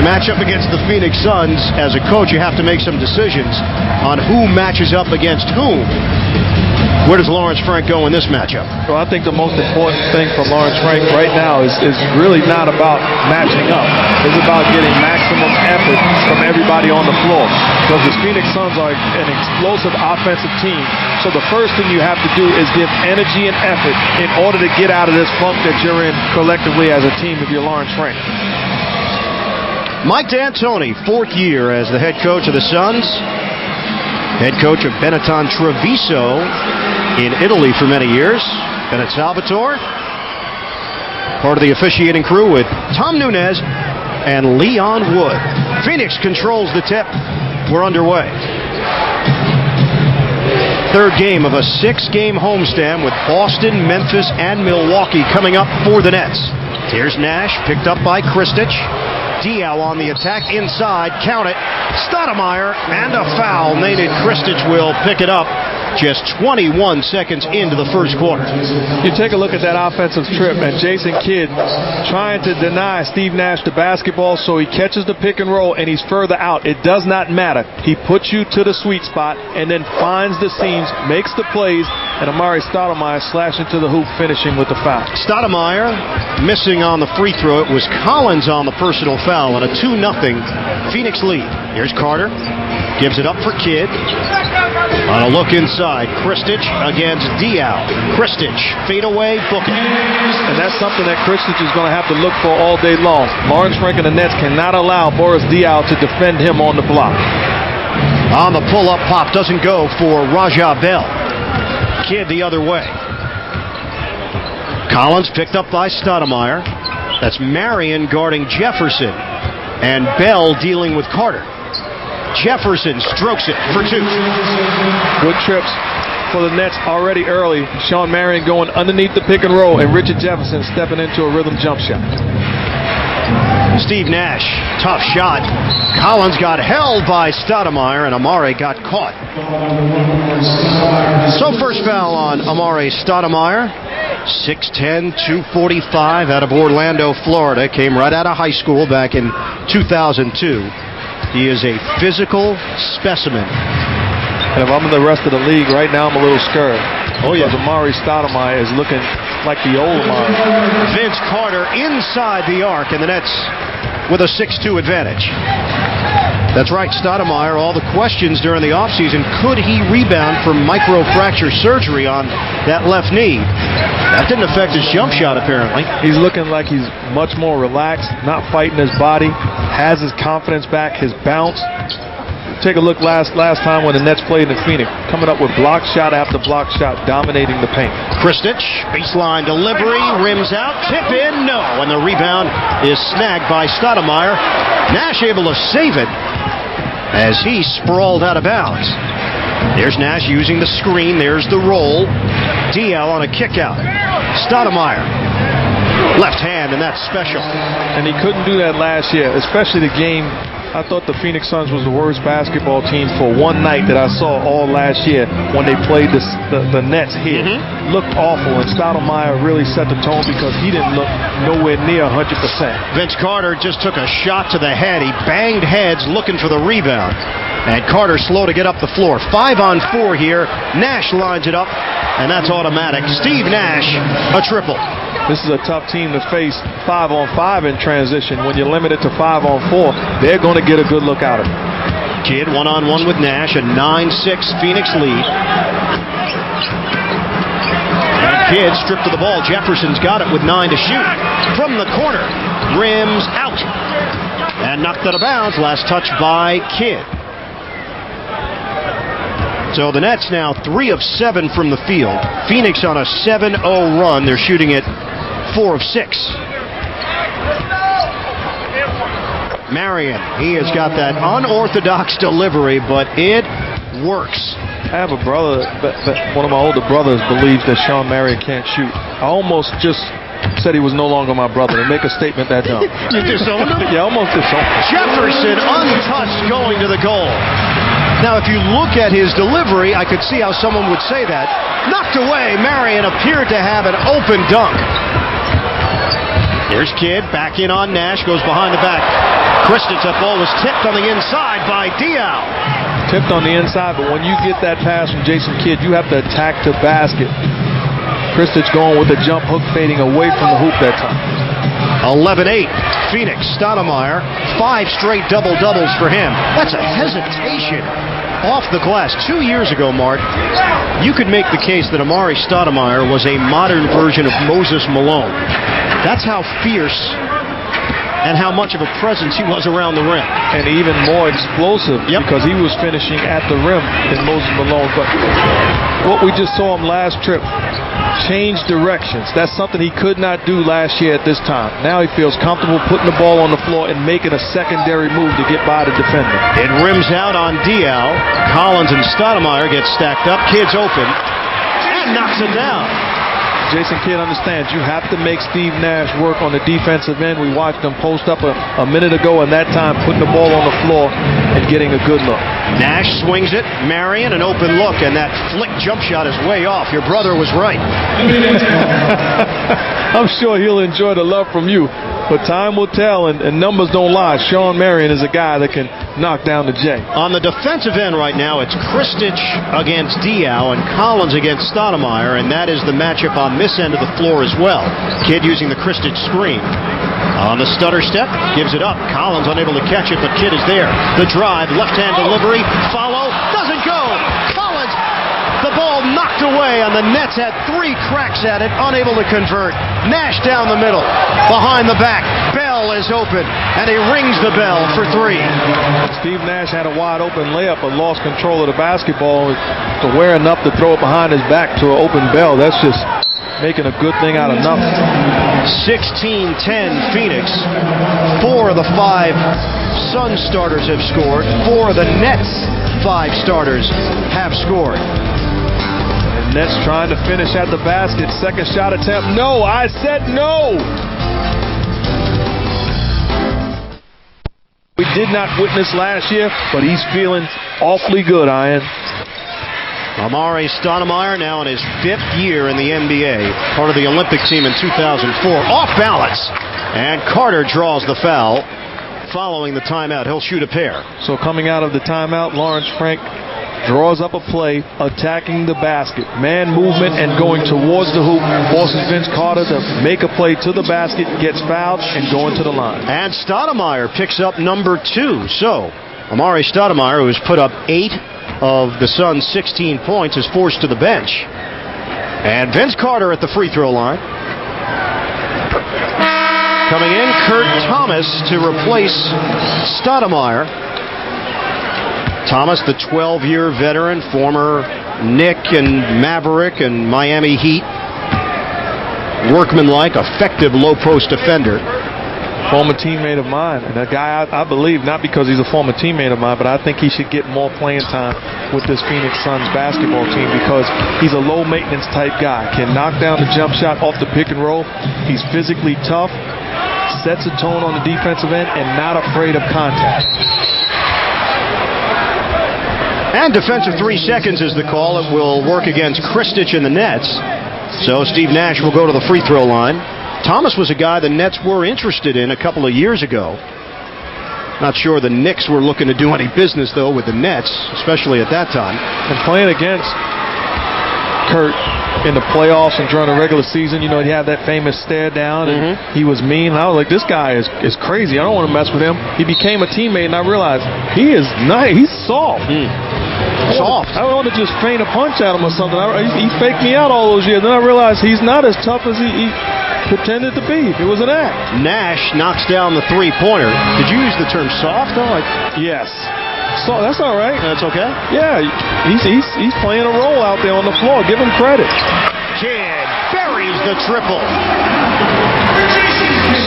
You match up against the Phoenix Suns. As a coach, you have to make some decisions on who matches up against whom. Where does Lawrence Frank go in this matchup? Well, I think the most important thing for Lawrence Frank right now is really not about matching up. It's about getting maximum effort from everybody on the floor. Because the Phoenix Suns are an explosive offensive team. So the first thing you have to do is give energy and effort in order to get out of this funk that you're in collectively as a team if you're Lawrence Frank. Mike D'Antoni, 4th year as the head coach of the Suns. Head coach of Benetton Treviso in Italy for many years. Been at Salvatore. Part of the officiating crew with Tom Nunez and Leon Wood. Phoenix controls the tip. We're underway. 3rd game of a 6-game homestand with Boston, Memphis, and Milwaukee coming up for the Nets. Here's Nash, picked up by Kristich. Diaw on the attack inside, count it. Stoudemire and a foul. Nated Kristich will pick it up just 21 seconds into the first quarter. You take a look at that offensive trip, and Jason Kidd trying to deny Steve Nash the basketball, so he catches the pick and roll and he's further out. It does not matter. He puts you to the sweet spot and then finds the seams, makes the plays, and Amari Stoudemire slashing to the hoop, finishing with the foul. Stoudemire missing on the free throw. It was Collins on the personal foul and a 2-0 Phoenix lead. Here's Carter. Gives it up for Kidd. On a look inside, Kristich against Diaw. Kristich, fade away, book it. And that's something that Kristich is going to have to look for all day long. Lawrence Frank and the Nets cannot allow Boris Diaw to defend him on the block. On the pull-up pop, doesn't go for Raja Bell. Kidd the other way. Collins picked up by Stoudemire. That's Marion guarding Jefferson. And Bell dealing with Carter. Jefferson strokes it for 2. Good trips for the Nets already early. Shawn Marion going underneath the pick and roll, and Richard Jefferson stepping into a rhythm jump shot. Steve Nash, tough shot. Collins got held by Stoudemire, and Amari got caught. So first foul on Amari Stoudemire. 6'10", 245 out of Orlando, Florida. Came right out of high school back in 2002. He is a physical specimen. And if I'm in the rest of the league right now, I'm a little scared. Oh, yeah. Because Amari Stoudemire is looking like the old Amari. Vince Carter inside the arc, and the Nets with a 6-2 advantage. That's right, Stoudemire, all the questions during the offseason. Could he rebound from microfracture surgery on that left knee? That didn't affect his jump shot, apparently. He's looking like he's much more relaxed, not fighting his body, has his confidence back, his bounce. Take a look last time when the Nets played in Phoenix, coming up with block shot after block shot, dominating the paint. Kristich, baseline delivery, rims out, tip in, no, and the rebound is snagged by Stoudemire. Nash able to save it as he sprawled out of bounds. There's Nash using the screen, there's the roll. Diaw on a kick out. Stoudemire, left hand, and that's special. And he couldn't do that last year, especially the game. I thought the Phoenix Suns was the worst basketball team for one night that I saw all last year when they played the Nets here. Looked awful, and Stoudemire really set the tone because he didn't look nowhere near 100%. Vince Carter just took a shot to the head. He banged heads looking for the rebound. And Carter slow to get up the floor. 5-on-4 here. Nash lines it up, and that's automatic. Steve Nash, a triple. This is a tough team to face 5-on-5 in transition. When you're limited to 5-on-4, they're going to get a good look out of it. Kidd one-on-one with Nash, a 9-6 Phoenix lead. And Kidd stripped to the ball. Jefferson's got it with 9 to shoot. From the corner, rims out. And knocked out of bounds. Last touch by Kidd. So the Nets now 3 of 7 from the field. Phoenix on a 7-0 run. They're shooting it 4 of 6. Marion, he has got that unorthodox delivery, but it works. I have a brother, one of my older brothers believes that Shawn Marion can't shoot. I almost just said he was no longer my brother to make a statement that dumb. You disowned him? Yeah, almost disowned him. Jefferson untouched going to the goal. Now, if you look at his delivery, I could see how someone would say that. Knocked away, Marion appeared to have an open dunk. Here's Kidd, back in on Nash, goes behind the back. Kristich, that ball was tipped on the inside by Diaw. Tipped on the inside, but when you get that pass from Jason Kidd, you have to attack the basket. Kristich going with the jump hook, fading away from the hoop that time. 11-8, Phoenix. Stoudemire, 5 straight double-doubles for him. That's a hesitation off the glass. 2 years ago, Mark, you could make the case that Amari Stoudemire was a modern version of Moses Malone. That's how fierce and how much of a presence he was around the rim. And even more explosive, because he was finishing at the rim than Moses Malone. But what we just saw him last trip, change directions. That's something he could not do last year at this time. Now he feels comfortable putting the ball on the floor and making a secondary move to get by the defender. It rims out on Diaw. Collins and Stoudemire get stacked up. Kidd's open and knocks it down. Jason Kidd understands you have to make Steve Nash work on the defensive end. We watched him post up a minute ago, and that time putting the ball on the floor and getting a good look. Nash swings it. Marion, an open look, and that flick jump shot is way off. Your brother was right. I'm sure he'll enjoy the love from you, but time will tell, and numbers don't lie. Sean Marion is a guy that can knock down the J. On the defensive end right now, it's Kristich against Diaw and Collins against Stoudemire, and that is the matchup on this end of the floor as well. Kidd using the Kristich screen. On the stutter step, gives it up. Collins unable to catch it, but Kidd is there. The drive, left-hand delivery, follow, doesn't go. Collins, the ball knocked away, and the Nets had 3 cracks at it, unable to convert. Nash down the middle, behind the back. Bell is open, and he rings the bell for 3. Steve Nash had a wide-open layup, but lost control of the basketball. Aware enough to throw it behind his back to an open Bell. That's just making a good thing out of nothing. 16-10 Phoenix. 4 of the 5 Sun starters have scored. 4 of the Nets 5 starters have scored. And Nets trying to finish at the basket. Second shot attempt. No, I said no. We did not witness last year, but he's feeling awfully good, Ian. Amari Stoudemire now in his 5th year in the NBA, part of the Olympic team in 2004. Off balance, and Carter draws the foul. Following the timeout, he'll shoot a pair. So coming out of the timeout, Lawrence Frank draws up a play, attacking the basket. Man movement and going towards the hoop, forces Vince Carter to make a play to the basket, gets fouled, and going to the line. And Stoudemire picks up number 2. So Amari Stoudemire, who has put up 8 of the Suns' 16 points, is forced to the bench. And Vince Carter at the free throw line. Coming in, Kurt Thomas to replace Stoudemire. Thomas, the 12-year veteran, former Knick and Maverick and Miami Heat. Workmanlike, effective low-post defender. Former teammate of mine, and a guy I believe, not because he's a former teammate of mine, but I think he should get more playing time with this Phoenix Suns basketball team because he's a low-maintenance type guy. Can knock down the jump shot off the pick and roll. He's physically tough, sets a tone on the defensive end, and not afraid of contact. And defensive 3 seconds is the call. It will work against Kristich and the Nets. So Steve Nash will go to the free throw line. Thomas was a guy the Nets were interested in a couple of years ago. Not sure the Knicks were looking to do any business, though, with the Nets, especially at that time. And playing against Kurt in the playoffs and during the regular season, you know, he had that famous stare down, and he was mean. And I was like, this guy is crazy. I don't want to mess with him. He became a teammate, and I realized he is nice. He's soft. Soft. I don't want to just feint a punch at him or something. He faked me out all those years. Then I realized he's not as tough as he pretended to be. It was an act. Nash knocks down the 3-pointer. Did you use the term soft, though? Yes. So that's all right. That's okay? Yeah, he's playing a role out there on the floor. Give him credit. Kidd buries the triple.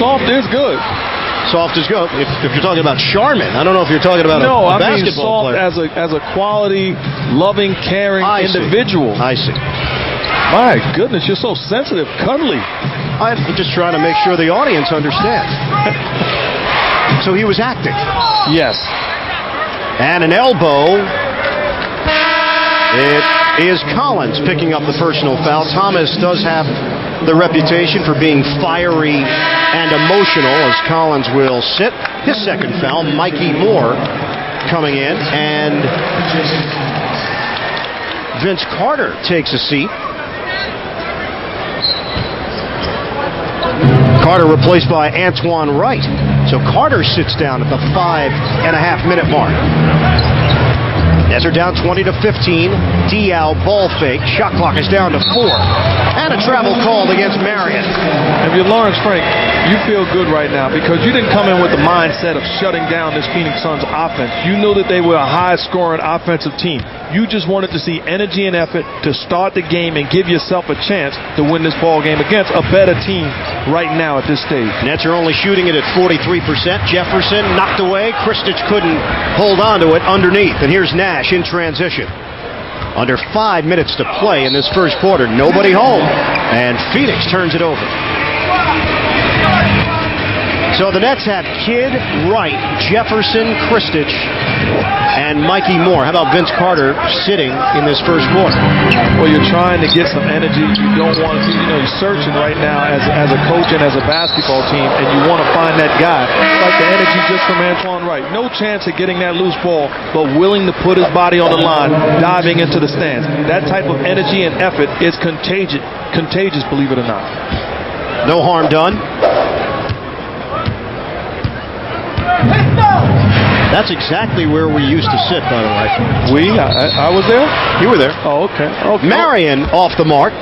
Soft is good. Soft is good. If you're talking about Charmin, I don't know if you're talking about a basketball player. Soft as a quality, loving, caring individual. I see. My goodness, you're so sensitive, cuddly. I'm just trying to make sure the audience understands. So he was acting. Yes. And an elbow. It is Collins picking up the personal foul. Thomas does have the reputation for being fiery and emotional, as Collins will sit. His second foul, Mikey Moore coming in, and Vince Carter takes a seat. Carter replaced by Antoine Wright. So Carter sits down at the 5.5-minute mark. Nets are down 20-15. Diaw ball fake. Shot clock is down to 4. And a travel called against Marion. If you're Lawrence Frank, you feel good right now because you didn't come in with the mindset of shutting down this Phoenix Suns offense. You knew that they were a high-scoring offensive team. You just wanted to see energy and effort to start the game and give yourself a chance to win this ball game against a better team right now at this stage. Nets are only shooting it at 43%. Jefferson knocked away. Kristich couldn't hold on to it underneath. And here's Nash in transition. Under 5 minutes to play in this first quarter. Nobody home. And Phoenix turns it over. So the Nets have Kidd, Wright, Jefferson, Kristich, and Mikey Moore. How about Vince Carter sitting in this first quarter? Well, you're trying to get some energy. You don't want to, you're searching right now as a coach and as a basketball team, and you want to find that guy. It's like the energy just from Antoine Wright. No chance of getting that loose ball, but willing to put his body on the line, diving into the stands. That type of energy and effort is contagious, believe it or not. No harm done. That's exactly where we used to sit, by the way. I was there? You were there. Oh, okay. Marion off the mark,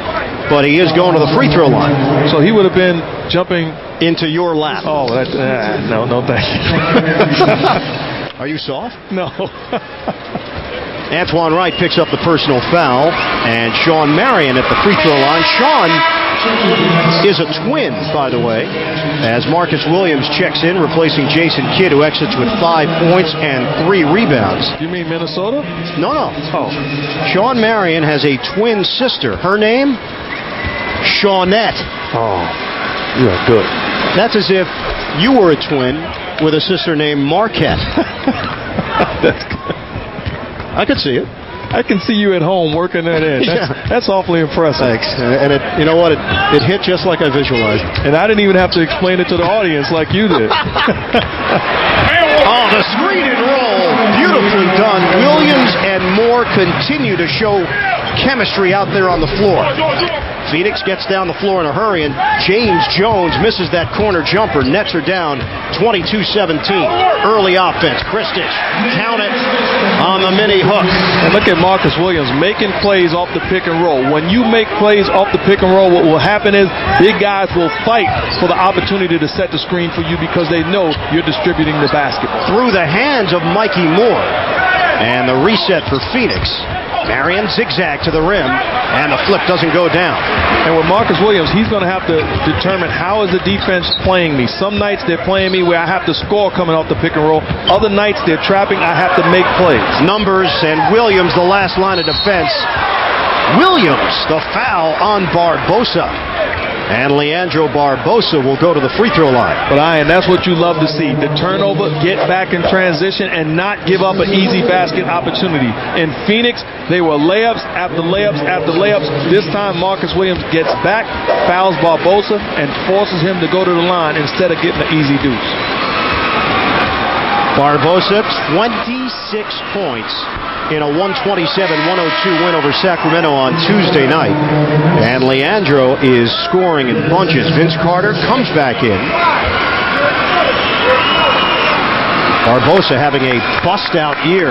but he is going to the free throw line. So he would have been jumping into your lap. Oh, no, thank you. Are you soft? No. Antoine Wright picks up the personal foul, and Shawn Marion at the free throw line. Shawn is a twin, by the way, as Marcus Williams checks in, replacing Jason Kidd, who exits with 5 points and 3 rebounds. You mean Minnesota? No. Oh. Shawn Marion has a twin sister. Her name? Shawnette. Oh, yeah, good. That's as if you were a twin with a sister named Marquette. That's good. I could see it. I can see you at home working that in. That's awfully impressive. Thanks. And you know what? It hit just like I visualized. And I didn't even have to explain it to the audience like you did. Oh, the screen and roll. Beautifully done. Williams and Moore continue to show chemistry out there on the floor. Phoenix gets down the floor in a hurry, and James Jones misses that corner jumper. Nets are down 22-17. Early offense. Kristich, count it on the mini hook. And look at Marcus Williams making plays off the pick and roll. When you make plays off the pick and roll, what will happen is big guys will fight for the opportunity to set the screen for you because they know you're distributing the basketball. Through the hands of Mikey Moore. And the reset for Phoenix. Marion zigzag to the rim, and the flip doesn't go down. And with Marcus Williams, he's going to have to determine how is the defense playing me. Some nights they're playing me where I have to score coming off the pick and roll. Other nights they're trapping, I have to make plays. Numbers, and Williams the last line of defense. Williams, the foul on Barbosa. And Leandro Barbosa will go to the free throw line. But that's what you love to see. The turnover, get back in transition, and not give up an easy basket opportunity. In Phoenix, they were layups after layups after layups. This time, Marcus Williams gets back, fouls Barbosa, and forces him to go to the line instead of getting an easy deuce. Barbosa, 26 points in a 127-102 win over Sacramento on Tuesday night. And Leandro is scoring in bunches. Vince Carter comes back in. Barbosa having a bust-out year.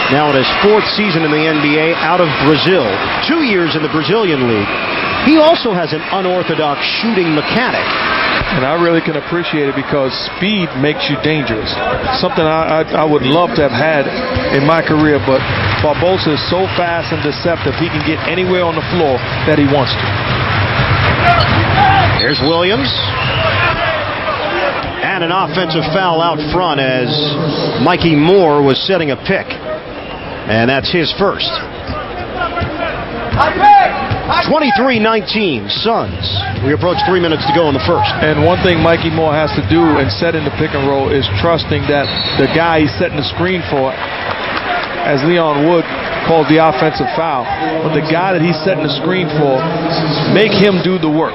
Now in his 4th season in the NBA out of Brazil. 2 years in the Brazilian League. He also has an unorthodox shooting mechanic. And I really can appreciate it because speed makes you dangerous. Something I would love to have had in my career, but Barbosa is so fast and deceptive, he can get anywhere on the floor that he wants to. There's Williams. And an offensive foul out front as Mikey Moore was setting a pick. And that's his first. 23-19, Suns. We approach 3 minutes to go in the first. And one thing Mikey Moore has to do in setting the pick and roll is trusting that the guy he's setting the screen for, as Leon Wood calls the offensive foul, but the guy that he's setting the screen for, make him do the work.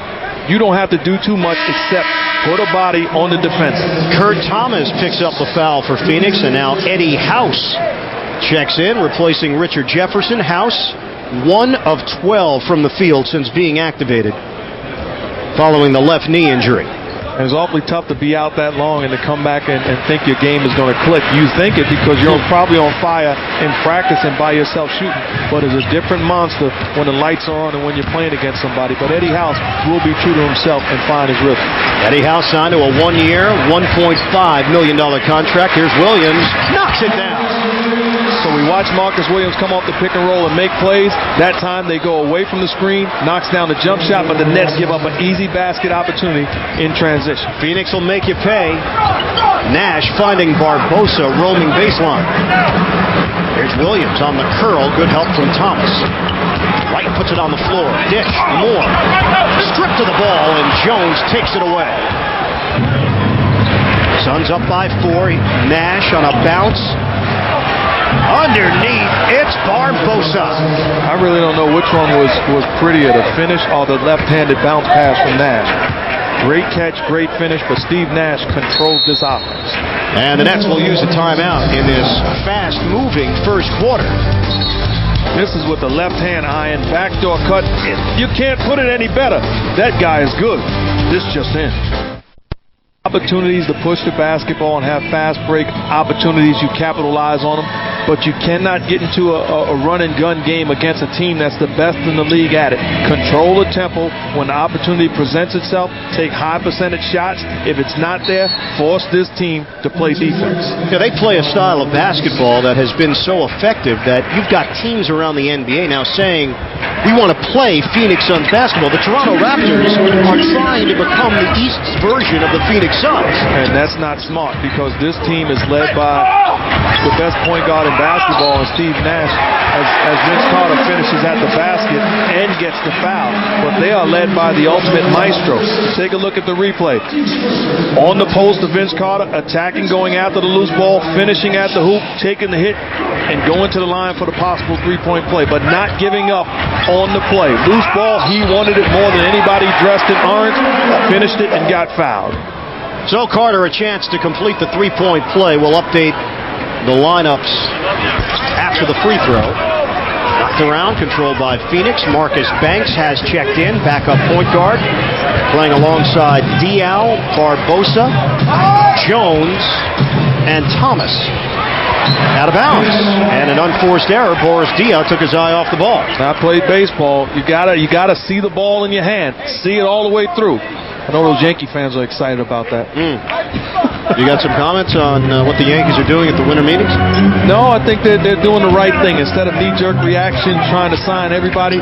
You don't have to do too much except put a body on the defense. Kurt Thomas picks up the foul for Phoenix, and now Eddie House checks in, replacing Richard Jefferson. House, 1 of 12 from the field since being activated following the left knee injury. And it's awfully tough to be out that long and to come back and think your game is going to click. You think it because you're probably on fire in practice and by yourself shooting. But it's a different monster when the lights are on and when you're playing against somebody. But Eddie House will be true to himself and find his rhythm. Eddie House signed to a 1-year, $1.5 million contract. Here's Williams, knocks it down. So we watch Marcus Williams come off the pick and roll and make plays. That time they go away from the screen, knocks down the jump shot, but the Nets give up an easy basket opportunity in transition. Phoenix will make you pay. Nash finding Barbosa roaming baseline. Here's Williams on the curl. Good help from Thomas. Wright puts it on the floor. Dish, Moore. Stripped to the ball, and Jones takes it away. Suns up by 4. Nash on a bounce. Underneath, it's Barbosa. I really don't know which one was prettier, the finish or the left-handed bounce pass from Nash. Great catch, great finish, but Steve Nash controlled this offense. And the Nets will use a timeout in this fast-moving first quarter. This is with the left-hand iron, backdoor cut. You can't put it any better. That guy is good. This just in. Opportunities to push the basketball and have fast break opportunities, you capitalize on them, but you cannot get into a run-and-gun game against a team that's the best in the league at it. Control the tempo. When the opportunity presents itself, take high-percentage shots. If it's not there, force this team to play defense. Yeah, they play a style of basketball that has been so effective that you've got teams around the NBA now saying, we want to play Phoenix Suns basketball. The Toronto Raptors are trying to become the East's version of the Phoenix Suns. And that's not smart because this team is led by the best point guard in basketball, and Steve Nash, as Vince Carter finishes at the basket and gets the foul. But they are led by the ultimate maestro. Take a look at the replay. On the post of Vince Carter, attacking, going after the loose ball, finishing at the hoop, taking the hit, and going to the line for the possible three-point play, but not giving up on the play. Loose ball, he wanted it more than anybody dressed in orange, finished it, and got fouled. So Carter a chance to complete the three-point play. We'll update the lineups after the free throw. Knocked around, controlled by Phoenix. Marcus Banks has checked in, backup point guard, playing alongside Diaw, Barbosa, Jones, and Thomas. Out of bounds, and an unforced error. Boris Diaw took his eye off the ball. I played baseball. You gotta see the ball in your hand, see it all the way through. I know those Yankee fans are excited about that. You got some comments on what the Yankees are doing at the winter meetings? No, I think they're doing the right thing. Instead of knee-jerk reaction, trying to sign everybody,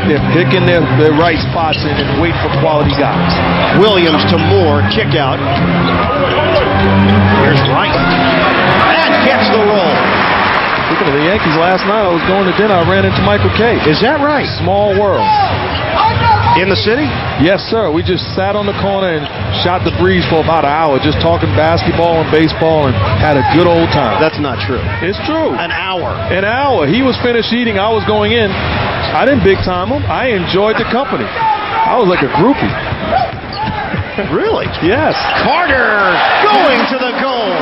they're picking their right spots and wait for quality guys. Williams to Moore, kick out. Here's Bryant. And gets the roll. Speaking of the Yankees, last night I was going to dinner. I ran into Michael Kay. Is that right? Small world. In the city? Yes, sir. We just sat on the corner and shot the breeze for about an hour, just talking basketball and baseball, and had a good old time. That's not true. It's true. An hour. An hour. He was finished eating. I was going in. I didn't big time him. I enjoyed the company. I was like a groupie. Really? Yes. Carter going to the goal.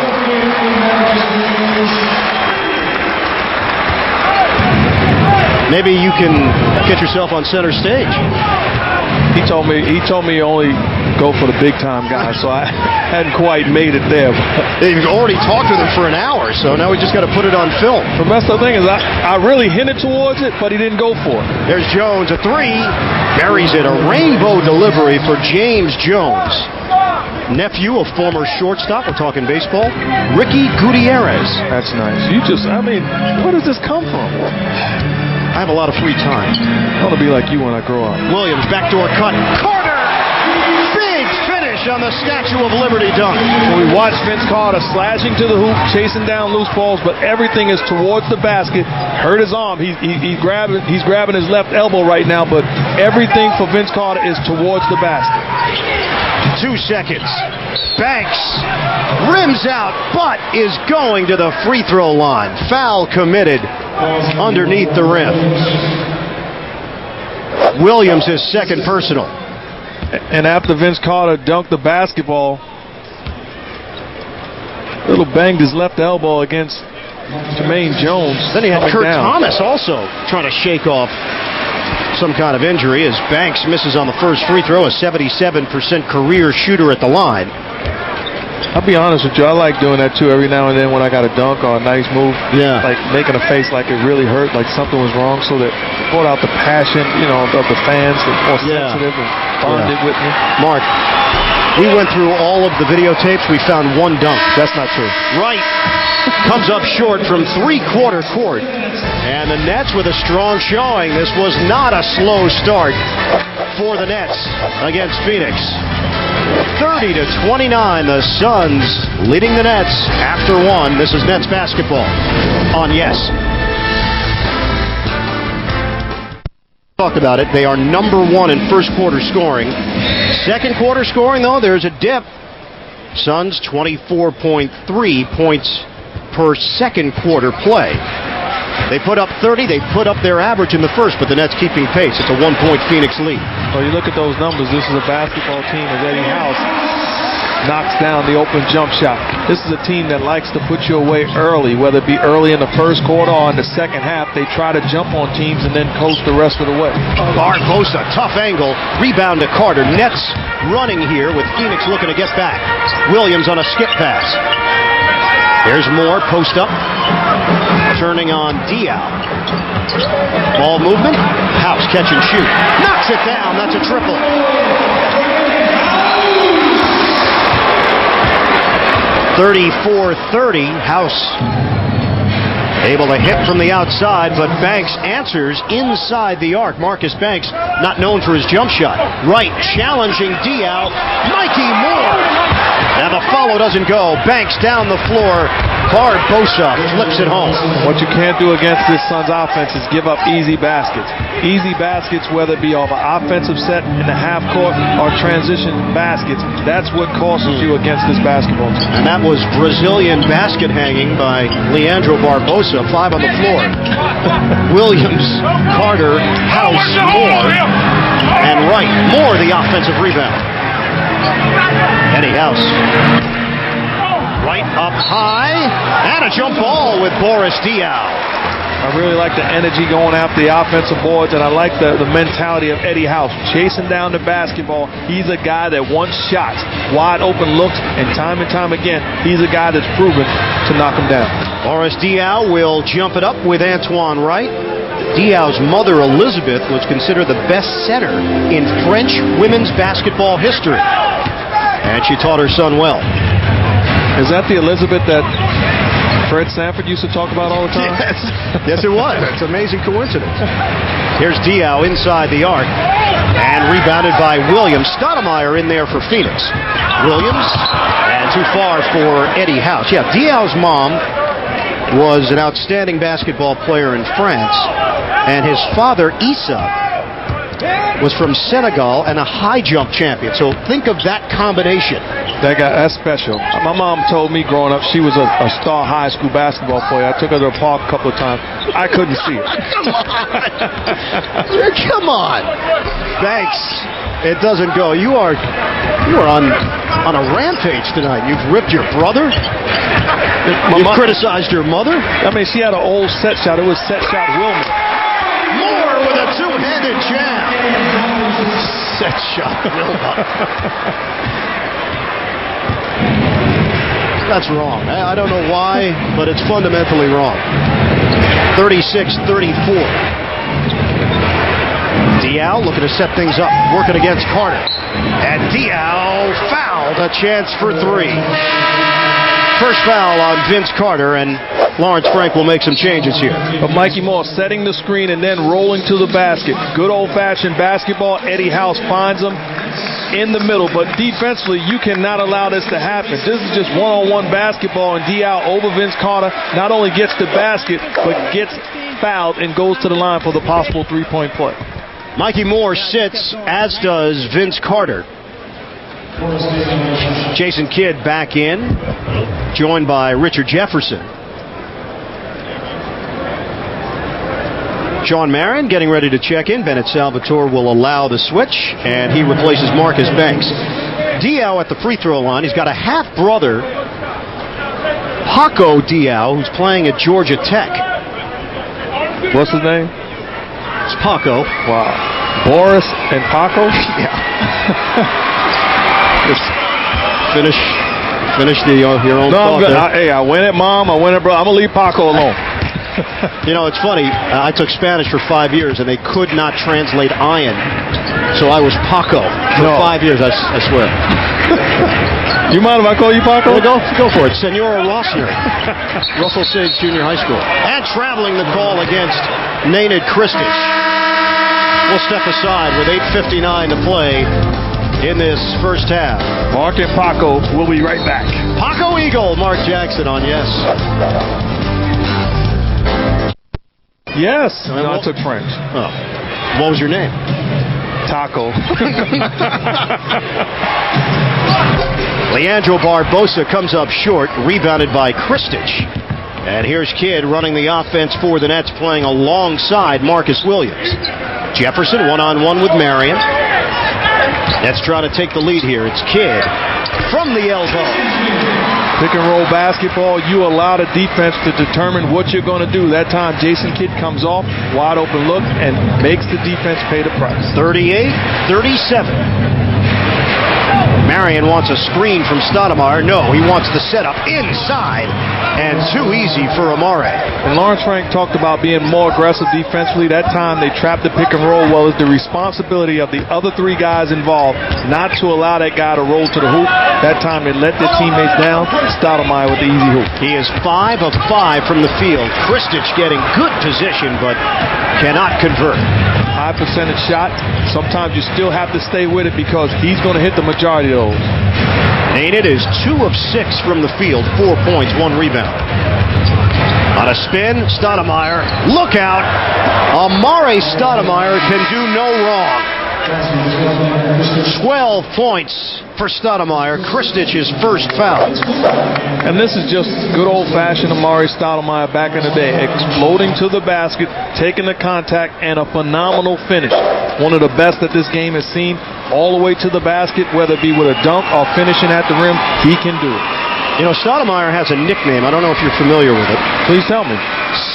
Maybe you can get yourself on center stage. He told me only go for the big time guys, so I hadn't quite made it there. You've already talked with him for an hour, so now we just got to put it on film. The best of the thing is I really hinted towards it, but he didn't go for it. There's Jones, a three. Buries it. A rainbow delivery for James Jones. Nephew of former shortstop, we're talking baseball, Ricky Gutierrez. That's nice. Where does this come from? I have a lot of free time. I want to be like you when I grow up. Williams, backdoor cut. Carter! Big finish on the Statue of Liberty dunk. We watched Vince Carter slashing to the hoop, chasing down loose balls, but everything is towards the basket. Hurt his arm. He's grabbing his left elbow right now, but everything for Vince Carter is towards the basket. 2 seconds. Banks rims out, but is going to the free throw line. Foul committed underneath the rim. Williams, his second personal. And after Vince Carter dunked the basketball, little banged his left elbow against Jermaine Jones. Then he had Kurt down. Thomas also trying to shake off some kind of injury as Banks misses on the first free throw, a 77% career shooter at the line. I'll be honest with you, I like doing that too every now and then when I got a dunk or a nice move. Yeah. Like making a face like it really hurt, like something was wrong, so that brought out the passion, of the fans, the more sensitive and bonded with me. Mark, we went through all of the videotapes. We found one dunk. That's not true. Right. Comes up short from three-quarter court. And the Nets with a strong showing. This was not a slow start for the Nets against Phoenix. 30-29, the Suns leading the Nets after one. This is Nets basketball on Yes. Talk about it. They are number one in first quarter scoring. Second quarter scoring, though, there's a dip. Suns 24.3 points per second quarter play. They put up 30. They put up their average in the first, but the Nets keeping pace. It's a 1-point Phoenix lead. Well, you look at those numbers. This is a basketball team as Eddie House knocks down the open jump shot. This is a team that likes to put you away early, whether it be early in the first quarter or in the second half. They try to jump on teams and then coast the rest of the way. Barbosa, tough angle. Rebound to Carter. Nets running here with Phoenix looking to get back. Williams on a skip pass. There's more, post up. Turning on Diaw. Ball movement. House catch and shoot. Knocks it down. That's a triple. 34-30. House able to hit from the outside, but Banks answers inside the arc. Marcus Banks, not known for his jump shot. Right, challenging Diaw. Mikey Moore. And the follow doesn't go. Banks down the floor. Barbosa flips it home. What you can't do against this Suns offense is give up easy baskets. Easy baskets, whether it be off an offensive set in the half court or transition baskets, that's what causes you against this basketball team. And that was Brazilian basket hanging by Leandro Barbosa, 5 on the floor. Williams, Carter, House, Moore, and Wright. Moore the offensive rebound. Eddie House. Right up high, and a jump ball with Boris Diaw. I really like the energy going after the offensive boards, and I like the mentality of Eddie House. Chasing down the basketball. He's a guy that wants shots, wide open looks, and time again, he's a guy that's proven to knock him down. Boris Diaw will jump it up with Antoine Wright. Diaw's mother, Elizabeth, was considered the best setter in French women's basketball history. And she taught her son well. Is that the Elizabeth that Fred Sanford used to talk about all the time? Yes, it was. It's an amazing coincidence. Here's Diaw inside the arc. And rebounded by Williams. Stoudemire in there for Phoenix. Williams, and too far for Eddie House. Yeah, Diaw's mom was an outstanding basketball player in France. And his father, Issa, was from Senegal and a high jump champion. So think of that combination. That's special. My mom told me growing up she was a star high school basketball player. I took her to the park a couple of times. I couldn't see it. Come on. Thanks. It doesn't go. You are on a rampage tonight. You've ripped your brother. You've criticized your mother. I mean, she had an old set shot. It was set shot Wilmer. Moore with a two-handed jam. Set shot Wilmer. That's wrong. I don't know why, but it's fundamentally wrong. 36-34. Diaw looking to set things up, working against Carter. And Diaw fouled, a chance for 3. First foul on Vince Carter, and Lawrence Frank will make some changes here. But Mikey Moore setting the screen and then rolling to the basket. Good old-fashioned basketball. Eddie House finds him in the middle, but defensively, you cannot allow this to happen. This is just one-on-one basketball, and Diaw over Vince Carter not only gets the basket, but gets fouled and goes to the line for the possible three-point play. Mikey Moore sits, as does Vince Carter. Jason Kidd back in, joined by Richard Jefferson. Sean Marion getting ready to check in. Bennett Salvatore will allow the switch, and he replaces Marcus Banks. Diaw at the free throw line. He's got a half-brother, Paco Diaw, who's playing at Georgia Tech. What's his name? It's Paco. Wow. Boris and Paco? Yeah. Just finish your own thought there. I went at Mom. I went at bro. I'm going to leave Paco alone. You know, it's funny. I took Spanish for 5 years, and they could not translate iron. So I was Paco for 5 years, I swear. You mind if I call you Paco? Well, go for it. Senora Rossner, Russell Sage Junior High School. And traveling the call against Leonard Christie. We'll step aside with 8:59 to play in this first half. Mark and Paco will be right back. Paco Eagle, Mark Jackson on yes. Yes. No, I took French. Oh. What was your name? Taco. Leandro Barbosa comes up short, rebounded by Kristich. And here's Kidd running the offense for the Nets, playing alongside Marcus Williams. Jefferson one-on-one with Marion. Nets trying to take the lead here. It's Kidd from the elbow. Pick and roll basketball, you allow the defense to determine what you're going to do. That time, Jason Kidd comes off, wide open look, and makes the defense pay the price. 38-37. Marion wants a screen from Stoudemire. No, he wants the setup inside, and too easy for Amare. And Lawrence Frank talked about being more aggressive defensively. That time they trapped the pick and roll. Well, it's the responsibility of the other three guys involved not to allow that guy to roll to the hoop. That time they let their teammates down. Stoudemire with the easy hoop. He is 5 of 5 from the field. Kristich getting good position, but cannot convert. High percentage shot. Sometimes you still have to stay with it because he's going to hit the majority of those. Leonard is 2 of 6 from the field, 4 points, 1 rebound. On a spin, Stoudemire. Look out! Amare Stoudemire can do no wrong. 12 points for Stoudemire. Kristich's first foul. And this is just good old-fashioned Amare Stoudemire back in the day. Exploding to the basket, taking the contact, and a phenomenal finish. One of the best that this game has seen. All the way to the basket, whether it be with a dunk or finishing at the rim, he can do it. You know, Stoudemire has a nickname. I don't know if you're familiar with it. Please tell me.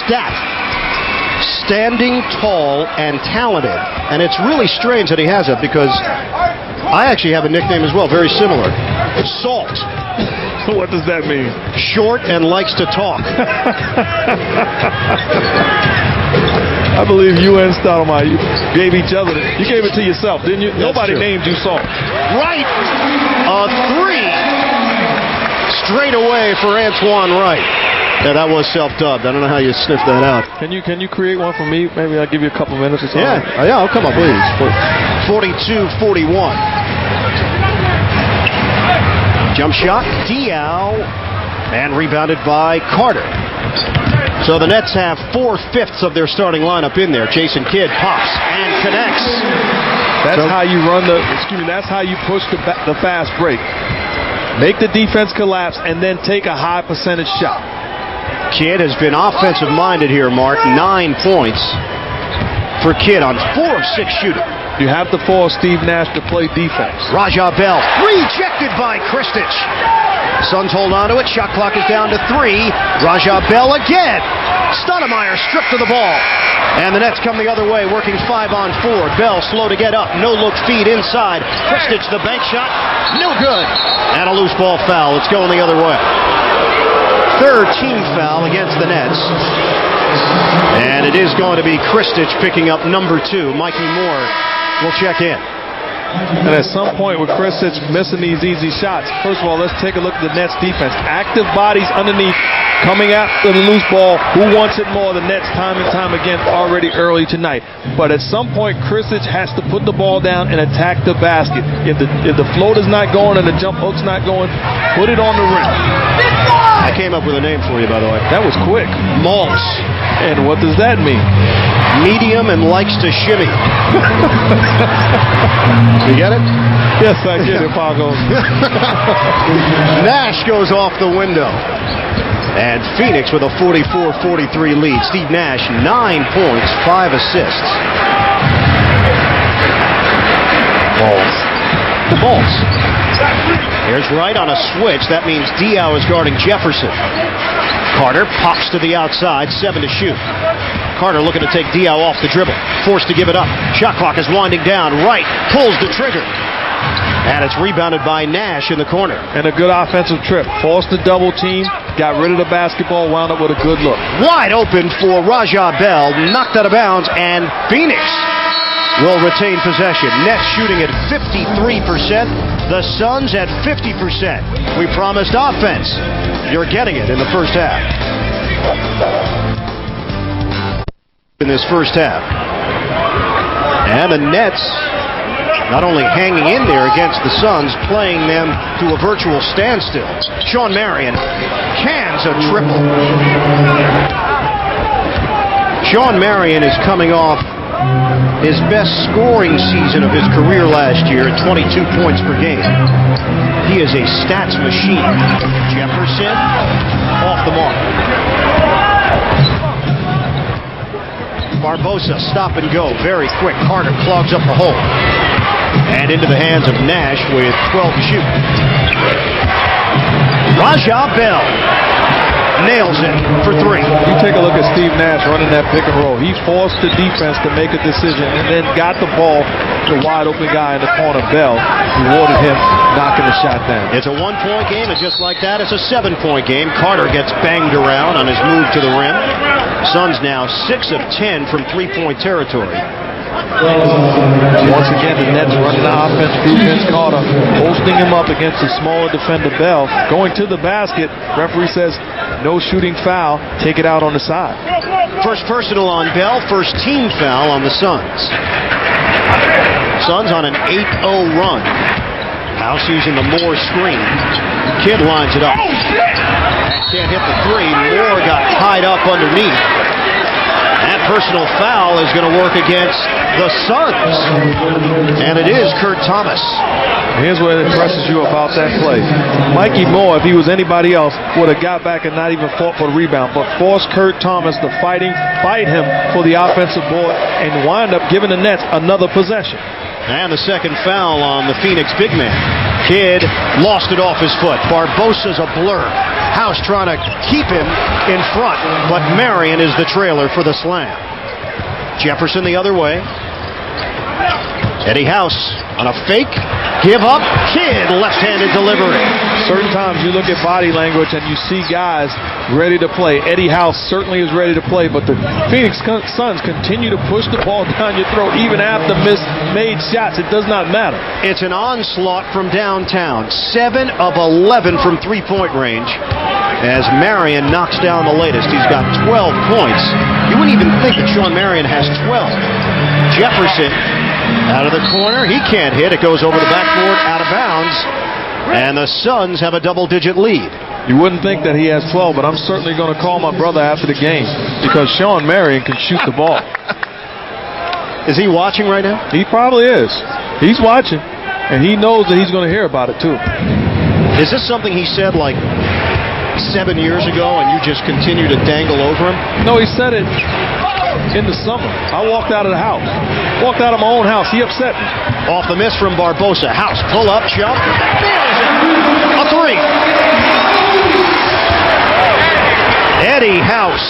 Stat. Standing tall and talented. And it's really strange that he has it because I actually have a nickname as well, very similar. Salt. What does that mean? Short and likes to talk. I believe you and Stoudemire, you gave each other. You gave it to yourself, didn't you? That's Nobody true. named you Salt. Wright. A 3. Straight away for Antoine Wright. Yeah, that was self-dubbed. I don't know how you sniffed that out. Can you create one for me? Maybe I'll give you a couple minutes or something. Yeah, I'll come up, please. 42-41. Jump shot, Diaw, and rebounded by Carter. So the Nets have 4/5 of their starting lineup in there. Jason Kidd pops and connects. That's how you run that's how you push the fast break. Make the defense collapse and then take a high percentage shot. Kidd has been offensive-minded here, Mark. 9 points for Kidd on 4 of 6 shooting. You have to force Steve Nash to play defense. Raja Bell, rejected by Kristich. Suns hold on to it. Shot clock is down to 3. Raja Bell again. Stoudemire stripped to the ball. And the Nets come the other way, working 5-on-4. Bell slow to get up. No-look feed inside. Kristich, the bank shot. No good. And a loose ball foul. It's going the other way. Third team foul against the Nets. And it is going to be Kristich picking up number 2. Mikey Moore will check in. And at some point with Kristich missing these easy shots, first of all, let's take a look at the Nets defense. Active bodies underneath, coming after the loose ball. Who wants it more? The Nets time and time again already early tonight. But at some point, Kristich has to put the ball down and attack the basket. If the float is not going and the jump hook's not going, put it on the rim. I came up with a name for you, by the way. That was quick. Maltz. And what does that mean? Medium and likes to shimmy. You get it? Yes, I get it, Pago. Nash goes off the window. And Phoenix with a 44-43 lead. Steve Nash, 9 points, 5 assists. Balls. Here's Wright on a switch. That means Diaw is guarding Jefferson. Carter pops to the outside, 7 to shoot. Carter looking to take Diaw off the dribble. Forced to give it up. Shot clock is winding down. Wright pulls the trigger. And it's rebounded by Nash in the corner. And a good offensive trip. Forced the double team, got rid of the basketball, wound up with a good look. Wide open for Raja Bell, knocked out of bounds, and Phoenix will retain possession. Nets shooting at 53%, the Suns at 50%. We promised offense. You're getting it in the first half. In this first half. And the Nets not only hanging in there against the Suns, playing them to a virtual standstill. Shawn Marion cans a triple. Shawn Marion is coming off his best scoring season of his career last year at 22 points per game. He is a stats machine. Jefferson off the mark. Barbosa, stop and go, very quick. Carter clogs up the hole. And into the hands of Nash with 12 to shoot. Raja Bell nails it for 3. You take a look at Steve Nash running that pick and roll. He forced the defense to make a decision and then got the ball to the wide open guy in the corner, Bell. Rewarded him knocking the shot down. It's a 1-point game, and just like that, it's a 7-point game. Carter gets banged around on his move to the rim. Suns now 6 of 10 from 3-point territory. Once again, the Nets running the offense through Vince Carter, posting him up against the smaller defender Bell. Going to the basket, referee says no shooting foul, take it out on the side. First personal on Bell, first team foul on the Suns. Suns on an 8-0 run. House using the Moore screen. Kidd lines it up. Can't hit the 3. Moore got tied up underneath. That personal foul is going to work against the Suns. And it is Kurt Thomas. Here's what impresses you about that play. Mikey Moore, if he was anybody else, would have got back and not even fought for the rebound, but forced Kurt Thomas to fight him for the offensive board and wind up giving the Nets another possession. And the second foul on the Phoenix big man. Kidd lost it off his foot. Barbosa's a blur. House trying to keep him in front, but Marion is the trailer for the slam. Jefferson the other way. Eddie House on a fake. Give up. Kidd left-handed delivery. Certain times you look at body language and you see guys ready to play. Eddie House certainly is ready to play, but the Phoenix Suns continue to push the ball down your throat even after made shots. It does not matter. It's an onslaught from downtown. 7 of 11 from three-point range as Marion knocks down the latest. He's got 12 points. You wouldn't even think that Shawn Marion has 12. Jefferson out of the corner. He can't hit. It goes over the backboard, out of bounds. And the Suns have a double-digit lead. You wouldn't think that he has 12, but I'm certainly going to call my brother after the game because Shawn Marion can shoot the ball. Is he watching right now? He probably is. He's watching, and he knows that he's going to hear about it too. Is this something he said like 7 years ago and you just continue to dangle over him? No, he said it in the summer. I walked out of the house. Walked out of my own house. He upset me. Off the miss from Barbosa. House, pull up, jump. A 3. Eddie House.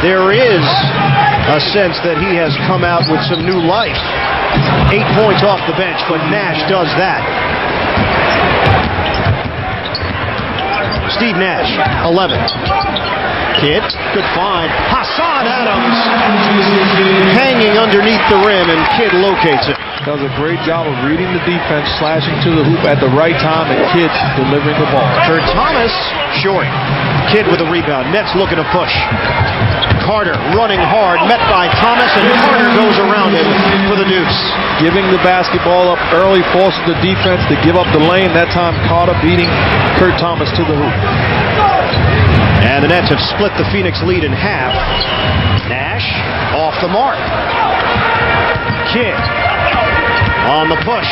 There is a sense that he has come out with some new life. 8 points off the bench, but Nash does that. Steve Nash, 11. Kidd, good find. Hassan Adams hanging underneath the rim, and Kidd locates it. Does a great job of reading the defense, slashing to the hoop at the right time, and Kidd delivering the ball. Kurt Thomas, short. Kidd with a rebound. Nets looking to push. Carter running hard, met by Thomas, and Carter goes around him for the deuce. Giving the basketball up early, forces the defense to give up the lane. That time, Carter beating Kurt Thomas to the hoop. And the Nets have split the Phoenix lead in half. Nash off the mark. Kidd on the push,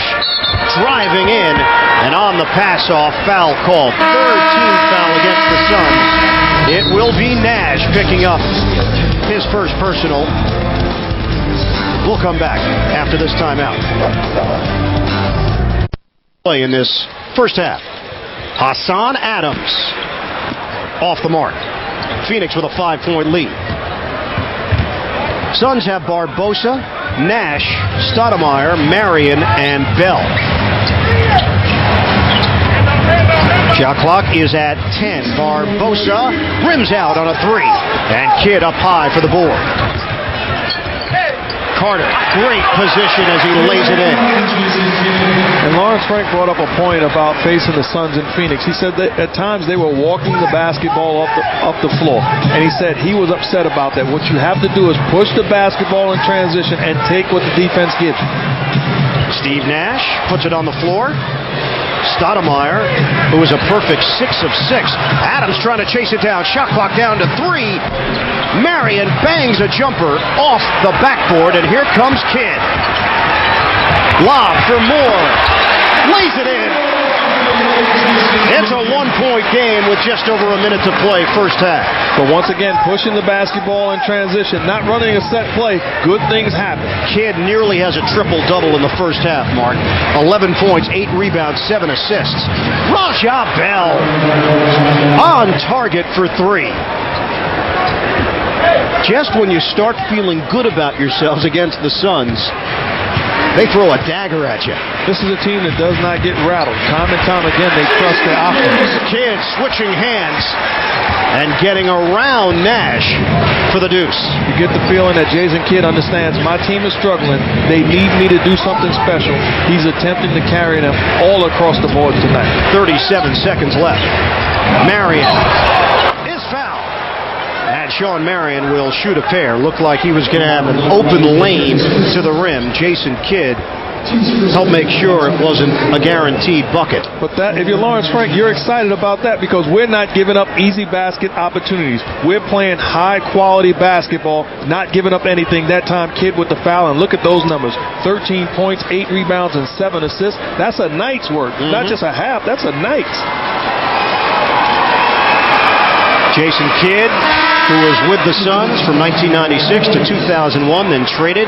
driving in, and on the pass-off, foul called. Third team foul against the Suns. It will be Nash picking up his first personal. We'll come back after this timeout. Play in this first half. Hassan Adams off the mark. Phoenix with a 5-point lead. Suns have Barbosa, Nash, Stoudemire, Marion, and Bell. Shot clock is at 10. Barbosa rims out on a 3. And Kidd up high for the board. Carter, great position as he lays it in. And Lawrence Frank brought up a point about facing the Suns in Phoenix. He said that at times they were walking the basketball up the floor. And he said he was upset about that. What you have to do is push the basketball in transition and take what the defense gives you. Steve Nash puts it on the floor. Stoudemire, who is a perfect 6 of 6. Adams trying to chase it down. Shot clock down to 3. Marion bangs a jumper off the backboard, and here comes Kidd. Lob for Moore. Lays it in. It's a 1-point game with just over a minute to play first half. But once again, pushing the basketball in transition, not running a set play, good things happen. Kidd nearly has a triple-double in the first half, Mark. 11 points, 8 rebounds, 7 assists. Raja Bell on target for 3. Just when you start feeling good about yourselves against the Suns, they throw a dagger at you. This is a team that does not get rattled. Time and time again, they trust their offense. Kidd switching hands and getting around Nash for the deuce. You get the feeling that Jason Kidd understands my team is struggling. They need me to do something special. He's attempting to carry them all across the board tonight. 37 seconds left. Marion is fouled. And Sean Marion will shoot a pair. Looked like he was going to have an open lane to the rim. Jason Kidd helped make sure it wasn't a guaranteed bucket. But that, if you're Lawrence Frank, you're excited about that because we're not giving up easy basket opportunities. We're playing high-quality basketball, not giving up anything. That time, Kidd with the foul, and look at those numbers. 13 points, 8 rebounds, and 7 assists. That's a night's work. Not just a half, that's a night. Jason Kidd, who was with the Suns from 1996 to 2001, then traded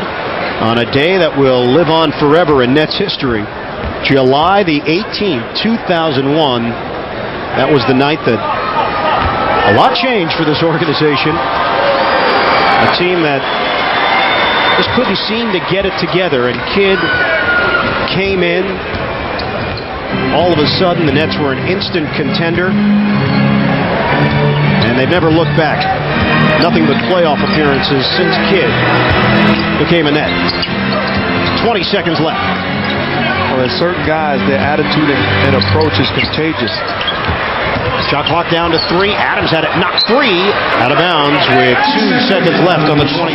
on a day that will live on forever in Nets history. July the 18th, 2001. That was the night that a lot changed for this organization. A team that just couldn't seem to get it together, and Kidd came in. All of a sudden, the Nets were an instant contender. And they've never looked back. Nothing but playoff appearances since Kidd became a Net. 20 seconds left. Well, there's certain guys, their attitude and approach is contagious. Shot clock down to 3. Adams had it knocked free out of bounds with 2 seconds left on the 24.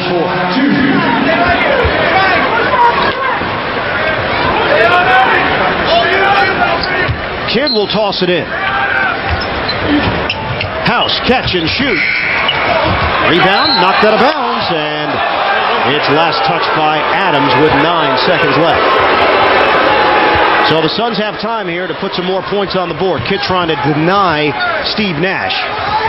Kidd will toss it in. House, catch and shoot. Rebound, knocked out of bounds, and it's last touched by Adams with 9 seconds left. So the Suns have time here to put some more points on the board. Kidd trying to deny Steve Nash,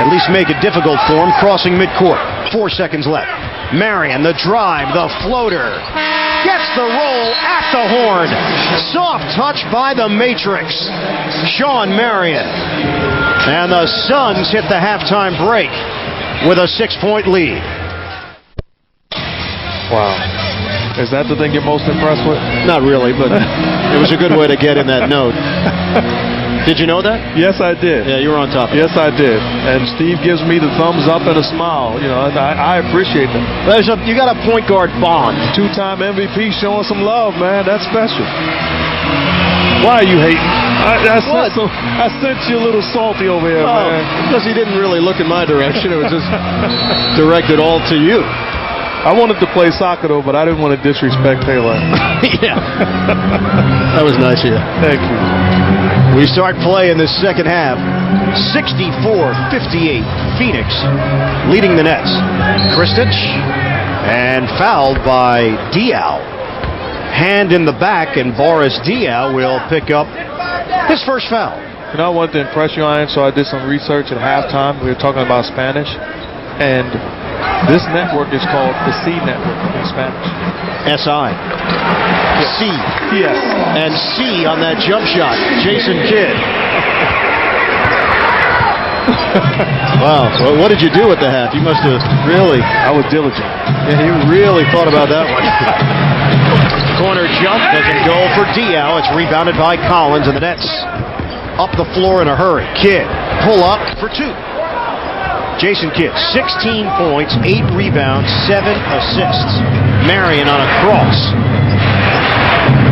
at least make it difficult for him, crossing midcourt. 4 seconds left. Marion, the drive, the floater. Gets the roll at the horn. Soft touch by the Matrix. Sean Marion. And the Suns hit the halftime break with a 6-point lead. Wow. Is that the thing you're most impressed with? Not really, but it was a good way to get in that note. Did you know that? Yes, I did. Yeah, you were on top of it. Yes, I did. And Steve gives me the thumbs up and a smile. You know, I appreciate that. You got a point guard bond. 2-time MVP showing some love, man. That's special. Why are you hating? I sent you a little salty over here, man. Because he didn't really look in my direction. It was just directed all to you. I wanted to play soccer, though, but I didn't want to disrespect Taylor. Yeah. That was nice of you. Thank you. We start play in the second half. 64-58. Phoenix leading the Nets. Kristich and fouled by Diaw. Hand in the back, and Boris Diaw will pick up his first foul. You know, I wanted to impress you on it, so I did some research at halftime. We were talking about Spanish, and this network is called the C Network in Spanish. S-I. Yes. C. Yes. And C on that jump shot. Jason Kidd. Wow. Well, what did you do at the half? You must have really... I was diligent. Yeah, he really thought about that one. Corner jump doesn't go for Diaw. It's rebounded by Collins, and the Nets up the floor in a hurry. Kidd, pull up for 2. Jason Kidd, 16 points, 8 rebounds, 7 assists. Marion on a cross.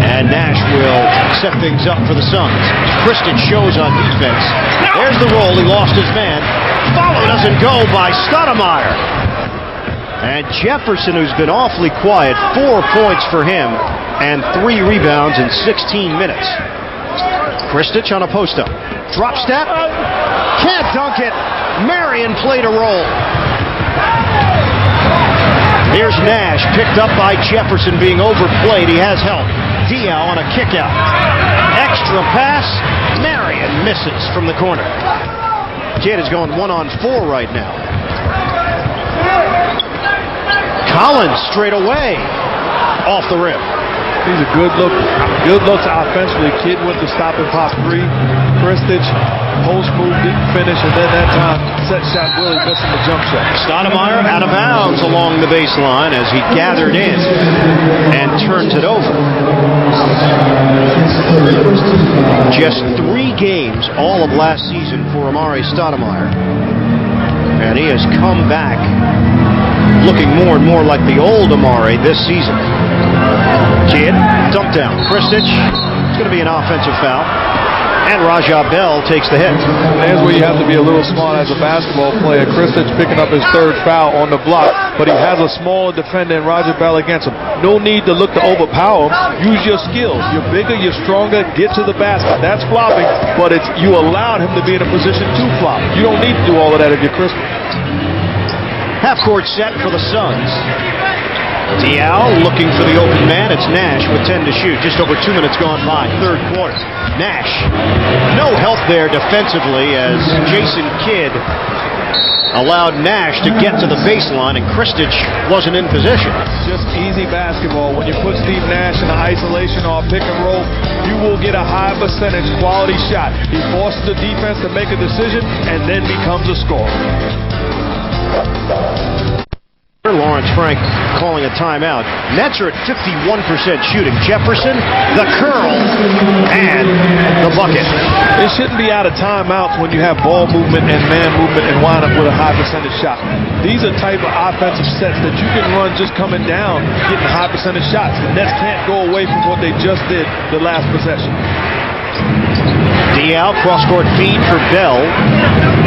And Nash will set things up for the Suns. Kristen shows on defense. There's the roll. He lost his man. Follow doesn't go by Stoudemire. And Jefferson, who's been awfully quiet, 4 points for him and 3 rebounds in 16 minutes. Kristich on a post-up. Drop step. Can't dunk it. Marion played a roll. Here's Nash, picked up by Jefferson, being overplayed. He has help. Diaw on a kick-out. Extra pass. Marion misses from the corner. Kidd is going 1-on-4 right now. Collins straight away. Off the rim. These are good looks offensively. Kidd went to stop and pop 3. Kristich, post move, didn't finish, and then that time, set shot really missing the jump shot. Stoudemire out of bounds along the baseline as he gathered in and turns it over. Just 3 games all of last season for Stoudemire. And he has come back looking more and more like the old Amari this season. Kidd, dump down. Kristich, it's going to be an offensive foul. And Raja Bell takes the hit. There's where you have to be a little smart as a basketball player. Kristich picking up his 3rd foul on the block, but he has a smaller defender in Raja Bell against him. No need to look to overpower him. Use your skills. You're bigger, you're stronger, get to the basket. That's flopping, but it's you allowed him to be in a position to flop. You don't need to do all of that if you're Kristich. Half-court set for the Suns. Diaw looking for the open man. It's Nash with 10 to shoot. Just over 2 minutes gone by. 3rd quarter. Nash. No help there defensively as Jason Kidd allowed Nash to get to the baseline, and Kristich wasn't in position. Just easy basketball. When you put Steve Nash in an isolation or a pick and roll, you will get a high percentage quality shot. He forces the defense to make a decision and then becomes a scorer. Lawrence Frank calling a timeout. Nets are at 51% shooting. Jefferson, the curl, and the bucket. It shouldn't be out of timeouts when you have ball movement and man movement and wind up with a high percentage shot. These are type of offensive sets that you can run just coming down, getting high percentage shots. The Nets can't go away from what they just did the last possession. Diaw, cross-court feed for Bell.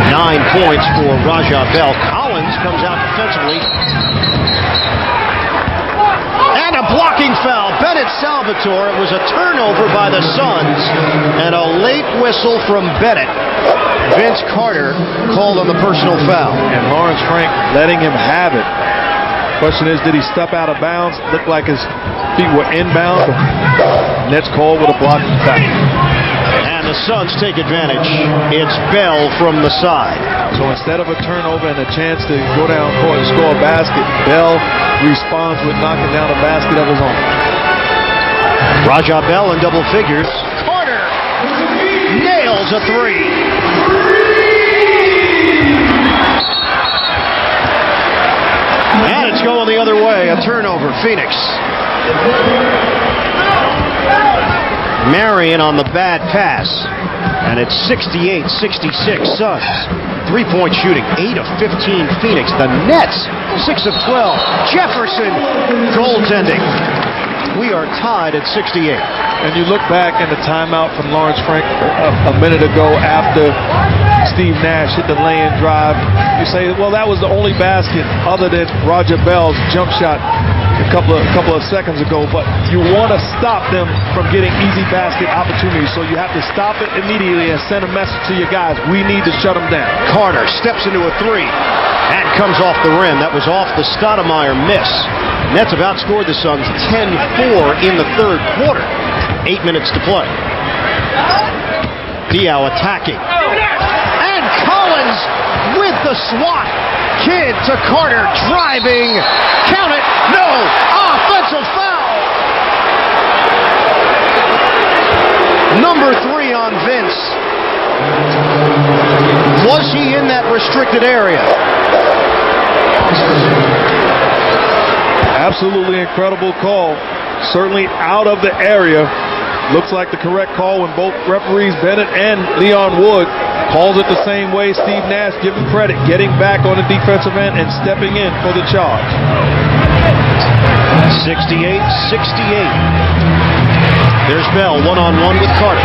9 points for Raja Bell. Collins comes out defensively. And a blocking foul. Bennett Salvatore. It was a turnover by the Suns. And a late whistle from Bennett. Vince Carter called on the personal foul. And Lawrence Frank letting him have it. Question is, did he step out of bounds? Looked like his feet were inbound. Nets called with a blocking foul. And the Suns take advantage. It's Bell from the side. So instead of a turnover and a chance to go down court and score a basket, Bell responds with knocking down a basket of his own. Raja Bell in double figures. Carter nails a 3. And it's going the other way. A turnover. Phoenix. Marion on the bad pass. And it's 68-66 Suns. 3-point shooting. 8 of 15 Phoenix. The Nets 6 of 12. Jefferson goaltending. We are tied at 68. And you look back in the timeout from Lawrence Frank a minute ago after Steve Nash hit the lay-in drive. You say, well, that was the only basket other than Raja Bell's jump shot a couple of seconds ago. But you want to stop them from getting easy basket opportunities. So you have to stop it immediately and send a message to your guys. We need to shut them down. Carter steps into a 3 and comes off the rim. That was off the Stoudemire miss. Nets have outscored the Suns 10-4 in the 3rd quarter. 8 minutes to play. Diaw attacking. And Collins with the swat. Kidd to Carter, driving. Count it. No. Offensive foul. Number 3 on Vince. Was he in that restricted area? Absolutely incredible call. Certainly out of the area. Looks like the correct call when both referees, Bennett and Leon Wood, calls it the same way. Steve Nash, give him credit, getting back on the defensive end and stepping in for the charge. 68-68. There's Bell, one-on-one with Carter.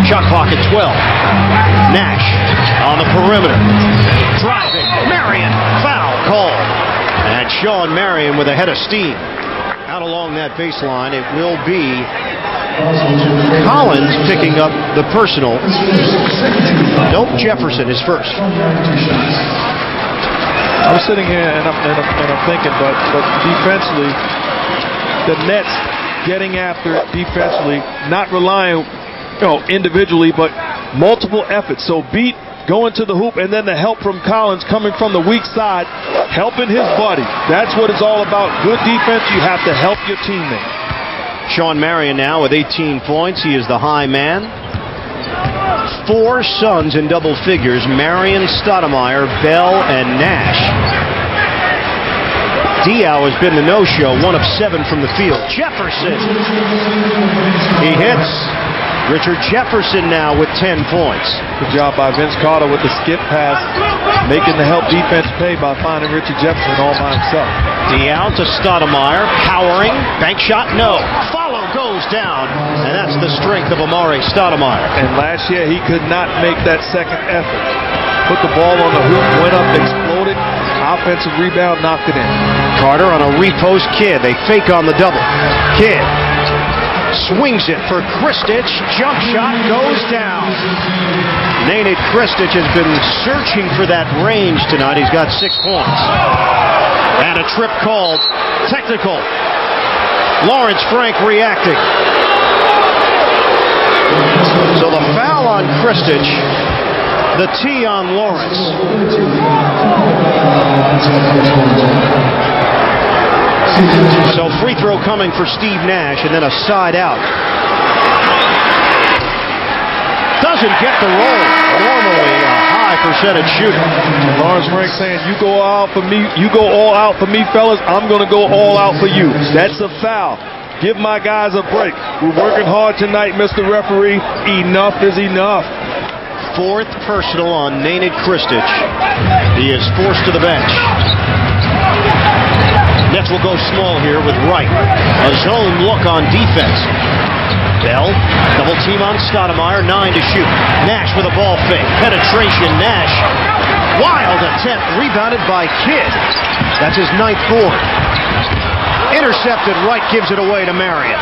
Shot clock at 12. Nash on the perimeter. Driving. Marion. Foul called. And Sean Marion with a head of steam. Out along that baseline, it will be Collins picking up the personal. Nope, Jefferson is first. I'm sitting here and I'm thinking, but defensively, the Nets getting after it defensively, not relying, individually, but multiple efforts. So beat, going to the hoop, and then the help from Collins coming from the weak side, helping his buddy. That's what it's all about. Good defense, you have to help your teammate. Sean Marion now with 18 points. He is the high man. 4 sons in double figures. Marion, Stoudemire, Bell, and Nash. Diaw has been the no-show, 1 of 7 from the field. Jefferson. He hits. Richard Jefferson now with 10 points. Good job by Vince Carter with the skip pass, making the help defense pay by finding Richard Jefferson all by himself. Diaw to Stoudemire, powering, bank shot, no. Follow goes down, and that's the strength of Amare Stoudemire. And last year he could not make that second effort. Put the ball on the hoop, went up, exploded, offensive rebound, knocked it in. Carter on a repost. Kidd, they fake on the double. Kidd swings it for Kristich. Jump shot goes down. Nenad Kristich has been searching for that range tonight. He's got 6 points. And a trip called. Technical. Lawrence Frank reacting. So the foul on Kristich. The tee on Lawrence. So free throw coming for Steve Nash, and then a side out. Doesn't get the roll. Normally a high percentage shooter. Lawrence Frank saying, you go all out for me, you go all out for me, fellas, I'm going to go all out for you. That's a foul. Give my guys a break. We're working hard tonight, Mr. Referee. Enough is enough. 4th personal on Nenad Kristich. He is forced to the bench. Nets will go small here with Wright. A zone look on defense. Bell, double team on Stoudemire, 9 to shoot. Nash with a ball fake. Penetration, Nash. Wild attempt, rebounded by Kidd. That's his 9th board. Intercepted, Wright gives it away to Marion.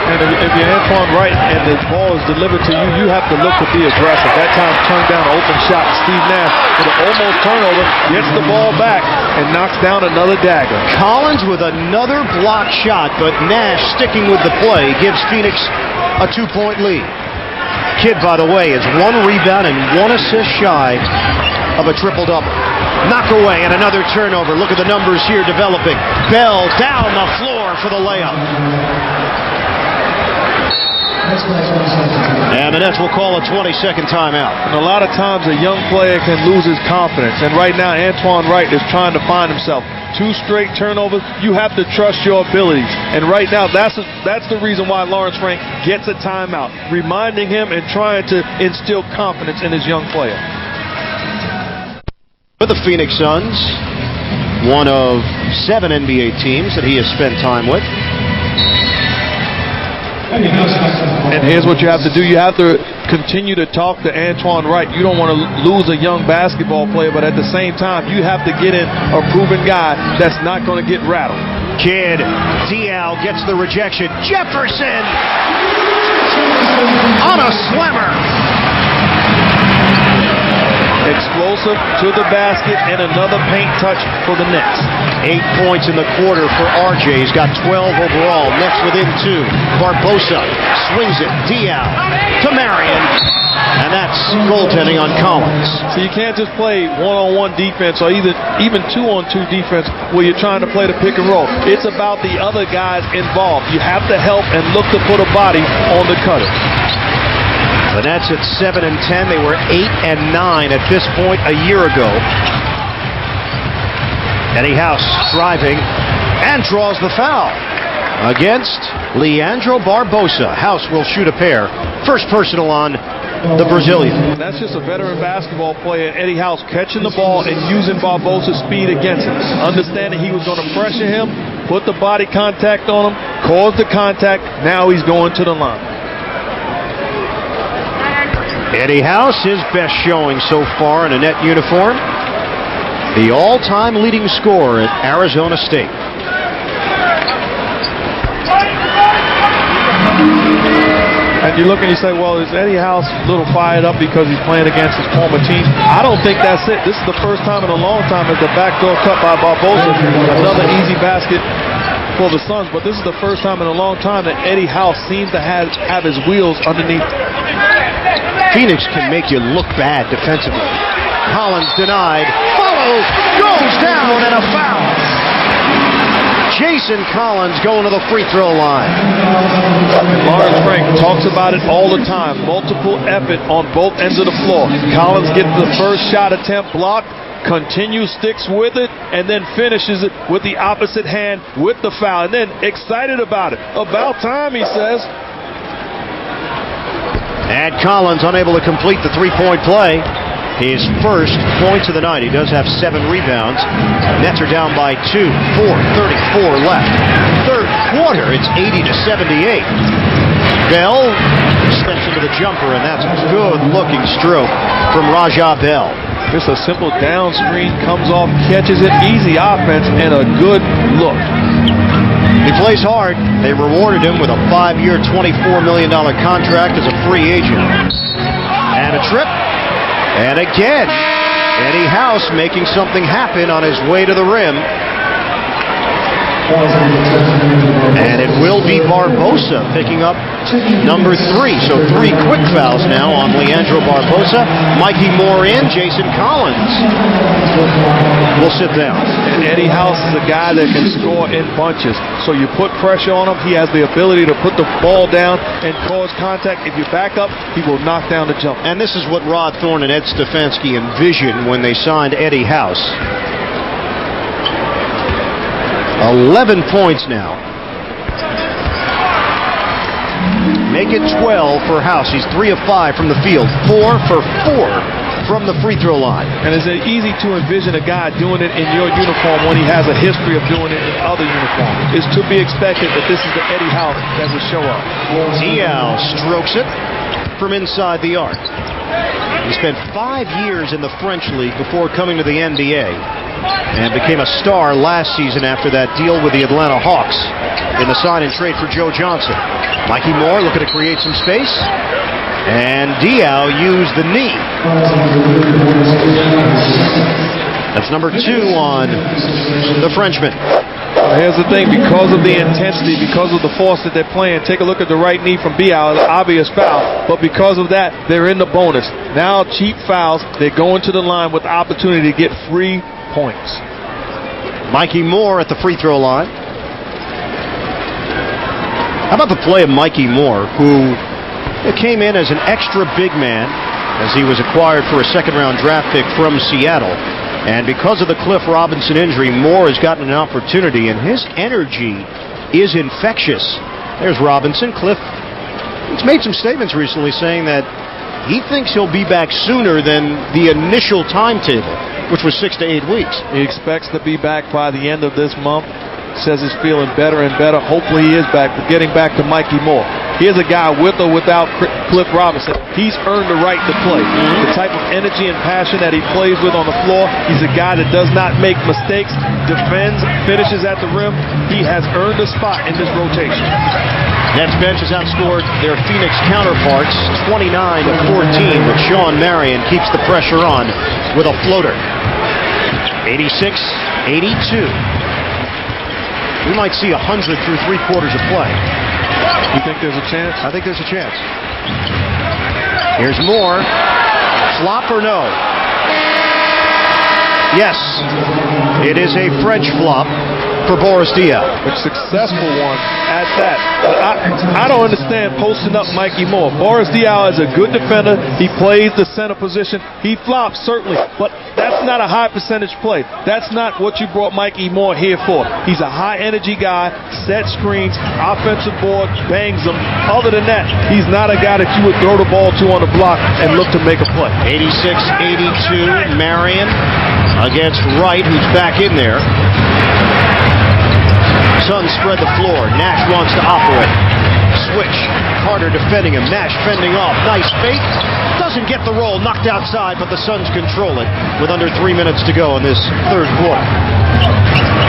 And if you're Antoine Wright and the ball is delivered to you, you have to look to be aggressive. That time turned down an open shot. Steve Nash with an almost turnover, gets the ball back and knocks down another dagger. Collins with another block shot, but Nash sticking with the play gives Phoenix a 2-point lead. Kidd, by the way, is 1 rebound and 1 assist shy of a triple-double. Knock away and another turnover. Look at the numbers here developing. Bell down the floor for the layup. And the Nets will call a 20-second timeout. And a lot of times a young player can lose his confidence. And right now, Antoine Wright is trying to find himself. 2 straight turnovers. You have to trust your abilities. And right now, that's the reason why Lawrence Frank gets a timeout, reminding him and trying to instill confidence in his young player. For the Phoenix Suns, one of 7 NBA teams that he has spent time with. And here's what you have to do. You have to continue to talk to Antoine Wright. You don't want to lose a young basketball player, but at the same time, you have to get in a proven guy that's not going to get rattled. Kidd, Diaw gets the rejection. Jefferson on a slammer. Explosive to the basket and another paint touch for the Nets. 8 points in the quarter for RJ. He's got 12 overall. Nets within 2. Barbosa swings it. Diaw to Marion. goaltending on Collins. So you can't just play one-on-one defense or even two-on-two defense where you're trying to play the pick and roll. It's about the other guys involved. You have to help and look to put a body on the cutter. The Nets at 7-10. They were 8-9 at this point a year ago. Eddie House driving and draws the foul against Leandro Barbosa. House will shoot a pair. First personal on the Brazilian. That's just a veteran basketball player, Eddie House, catching the ball and using Barbosa's speed against him. Understanding he was going to pressure him, put the body contact on him, cause the contact. Now he's going to the line. Eddie House, his best showing so far in a net uniform. The all-time leading scorer at Arizona State. And you look and you say, well, is Eddie House a little fired up because he's playing against his former team? I don't think that's it. This is the first time in a long time as the backdoor cut by Barbosa. Another easy basket for the Suns, but this is the first time in a long time that Eddie House seems to have his wheels underneath. Phoenix can make you look bad defensively. Collins denied, follows, goes down, and a foul. Jason Collins going to the free throw line. Lawrence Frank talks about it all the time. Multiple effort on both ends of the floor. Collins gets the first shot attempt blocked, continues, sticks with it, and then finishes it with the opposite hand with the foul. And then excited about it. About time, he says. And Collins unable to complete the three-point play. His first points of the night. He does have 7 rebounds. Nets are down by 2. 4:34 left. Third quarter, it's 80-78. Bell steps into the jumper, and that's a good-looking stroke from Raja Bell. Just a simple down screen, comes off, catches it, easy offense, and a good look. He plays hard. They rewarded him with a 5-year, $24 million contract as a free agent. And a trip. And again, Eddie House making something happen on his way to the rim. And it will be Barbosa picking up number 3. So 3 quick fouls now on Leandro Barbosa. Mikey Moore in, Jason Collins will sit down. And Eddie House is a guy that can score in bunches. So you put pressure on him, he has the ability to put the ball down and cause contact. If you back up, he will knock down the jump. And this is what Rod Thorne and Ed Stefanski envisioned when they signed Eddie House. 11 points now. Make it 12 for House. He's 3 of 5 from the field. 4 for 4 from the free throw line. And it's easy to envision a guy doing it in your uniform when he has a history of doing it in other uniforms. It's to be expected that this is the Eddie House that will show up. Diaw strokes it from inside the arc. He spent 5 years in the French League before coming to the NBA. And became a star last season after that deal with the Atlanta Hawks in the sign and trade for Joe Johnson. Mikey Moore looking to create some space. And Diaw used the knee. That's number 2 on the Frenchman. Here's the thing, because of the intensity, because of the force that they're playing, take a look at the right knee from Diaw, the obvious foul, but because of that, they're in the bonus. Now, cheap fouls, they're going to the line with the opportunity to get free points. Mikey Moore at the free throw line. How about the play of Mikey Moore, who came in as an extra big man as he was acquired for a second-round draft pick from Seattle. And because of the Cliff Robinson injury, Moore has gotten an opportunity, and his energy is infectious. There's Robinson. Cliff, he's made some statements recently saying that he thinks he'll be back sooner than the initial timetable, which was 6 to 8 weeks. He expects to be back by the end of this month. Says he's feeling better and better. Hopefully he is back. But getting back to Mikey Moore. Here's a guy with or without Cliff Robinson. He's earned the right to play. The type of energy and passion that he plays with on the floor. He's a guy that does not make mistakes, defends, finishes at the rim. He has earned a spot in this rotation. Nets bench has outscored their Phoenix counterparts 29-14, but Sean Marion keeps the pressure on with a floater. 86-82. We might see 100 through 3 quarters of play. You think there's a chance? I think there's a chance. Here's Moore. flop or no? Yes, it is a French flop for Boris Diaw. A successful one at that. But I don't understand posting up Mikey Moore. Boris Diaw is a good defender. He plays the center position. He flops, certainly, but that's not a high percentage play. That's not what you brought Mikey Moore here for. He's a high energy guy, set screens, offensive board, bangs them. Other than that, he's not a guy that you would throw the ball to on the block and look to make a play. 86-82, Marion against Wright, who's back in there. Suns spread the floor. Nash wants to operate. Switch. Carter defending him. Nash fending off. Nice fake. Doesn't get the roll. Knocked outside, but the Suns control it with under 3 minutes to go in this third quarter.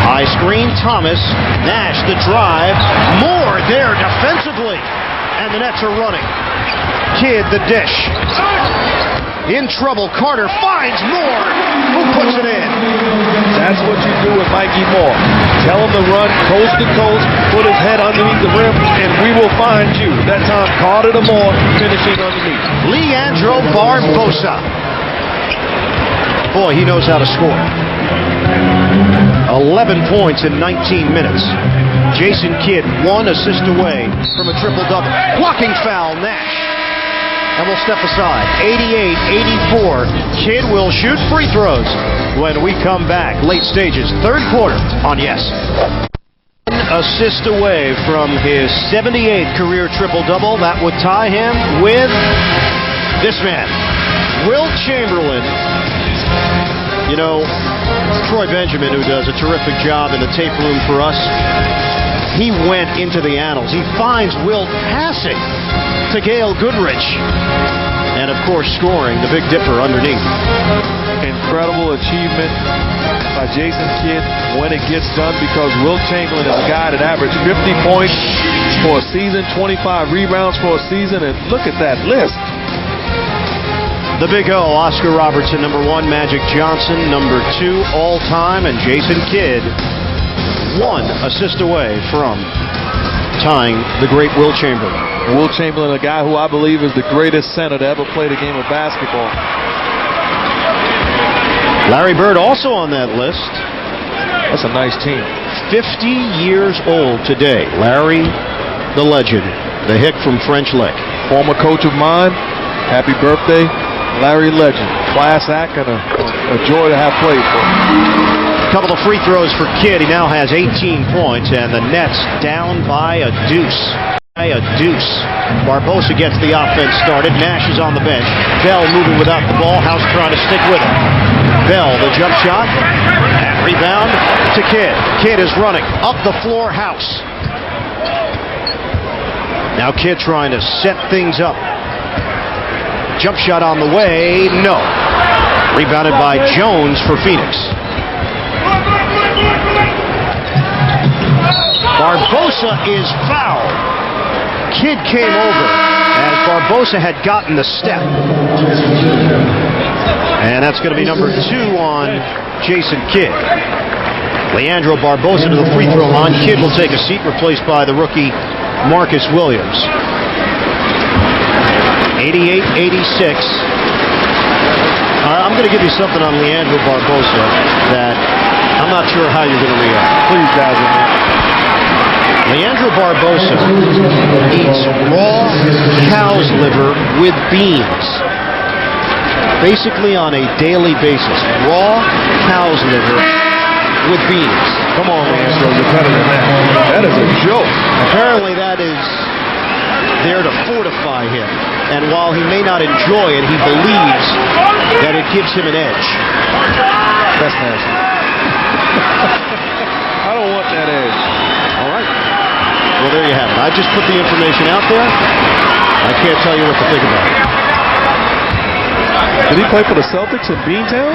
High screen. Thomas. Nash the drive. Moore there defensively. And the Nets are running. Kidd the dish. In trouble. Carter finds Moore. Who puts it in? That's what you do with Mikey Moore. Tell him to run coast to coast, put his head underneath the rim, and we will find you. That time, Carter to Moore, finishing underneath. Leandro Barbosa. Boy, he knows how to score. 11 points in 19 minutes. Jason Kidd, 1 assist away from a triple-double. Blocking foul, Nash. And we'll step aside. 88-84. Kidd will shoot free throws when we come back. Late stages, third quarter on Yes. 1 assist away from his 78th career triple-double. That would tie him with this man, Wilt Chamberlain. You know, Troy Benjamin, who does a terrific job in the tape room for us, he went into the annals. He finds Wilt passing to Gail Goodrich. And, of course, scoring the Big Dipper underneath. Incredible achievement by Jason Kidd when it gets done, because Wilt Chamberlain is a guy that averaged 50 points for a season, 25 rebounds for a season, and look at that list. The Big O, Oscar Robertson, number 1, Magic Johnson, number 2 all-time, and Jason Kidd 1 assist away from tying the great Wilt Chamberlain. Wilt Chamberlain, a guy who I believe is the greatest center to ever play the game of basketball. Larry Bird also on that list. That's a nice team. 50 years old today. Larry, the legend, the hick from French Lick. Former coach of mine. Happy birthday, Larry Legend. Class act and a joy to have played for. Couple of free throws for Kidd. He now has 18 points, and the Nets down by a deuce. Barbosa gets the offense started. Nash is on the bench. Bell moving without the ball. House trying to stick with it. Bell, the jump shot. And rebound to Kidd. Kidd is running up the floor. House. Now Kidd trying to set things up. Jump shot on the way. No. Rebounded by Jones for Phoenix. Barbosa is fouled. Kidd came over as Barbosa had gotten the step. And that's going to be number 2 on Jason Kidd. Leandro Barbosa to the free throw line. Kidd will take a seat, replaced by the rookie Marcus Williams. 88-86. I'm going to give you something on Leandro Barbosa that I'm not sure how you're going to react. Please, guys. Leandro Barbosa eats raw cow's liver with beans. Basically on a daily basis. Raw cow's liver with beans. Come on, Leandro, you're better than that. That is a joke. Apparently that is there to fortify him. And while he may not enjoy it, he believes that it gives him an edge. That's nasty. I don't want that edge. All right. Well, there you have it. I just put the information out there. I can't tell you what to think about it. Did he play for the Celtics in Beantown?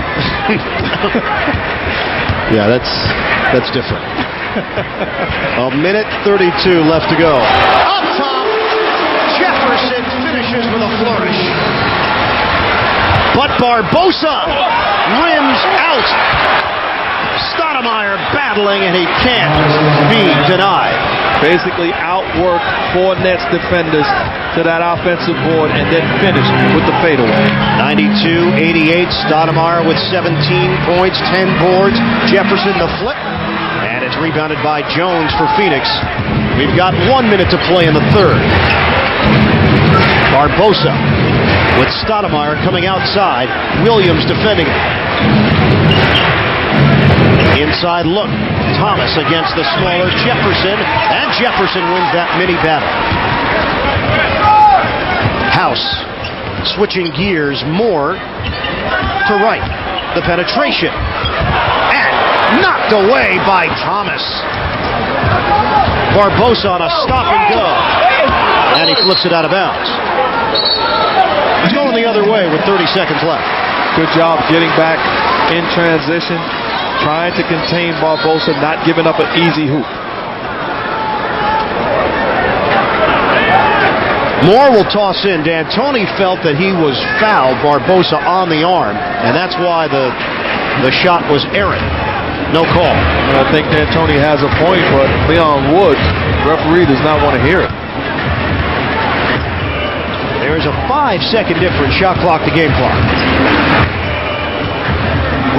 Yeah, that's different. A minute 32 left to go. Up top, Jefferson finishes with a flourish. But Barbosa rims out. Stoudemire battling, and he can't be denied. basically outworked 4 Nets defenders to that offensive board and then finished with the fadeaway. 92-88, Stoudemire with 17 points, 10 boards. Jefferson the flip, and it's rebounded by Jones for Phoenix. We've got 1 minute to play in the third. Barbosa with Stoudemire coming outside. Williams defending it. Inside look. Thomas against the smaller Jefferson, and Jefferson wins that mini battle. House switching gears more to right. The penetration, and knocked away by Thomas. Barbosa on a stop and go, and he flips it out of bounds. He's going the other way with 30 seconds left. Good job getting back in transition, trying to contain Barbosa, not giving up an easy hoop. Moore will toss in. D'Antoni felt that he was fouled, Barbosa on the arm, and that's why the shot was errant. No call. I think D'Antoni has a point, but Leon Woods, referee, does not want to hear it. There's a 5-second difference, shot clock to game clock.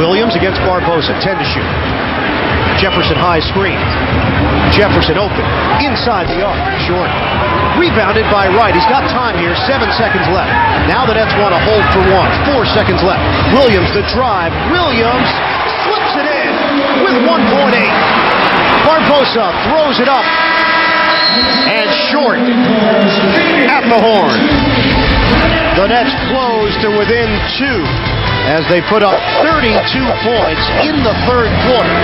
Williams against Barbosa, 10 to shoot. Jefferson high screen. Jefferson open, inside the arc, short. Rebounded by Wright. He's got time here, 7 seconds left. Now the Nets want to hold for 1, 4 seconds left. Williams the drive. Williams slips it in with 1.8. Barbosa throws it up. And short at the horn. The Nets close to within 2 as they put up 32 points in the third quarter.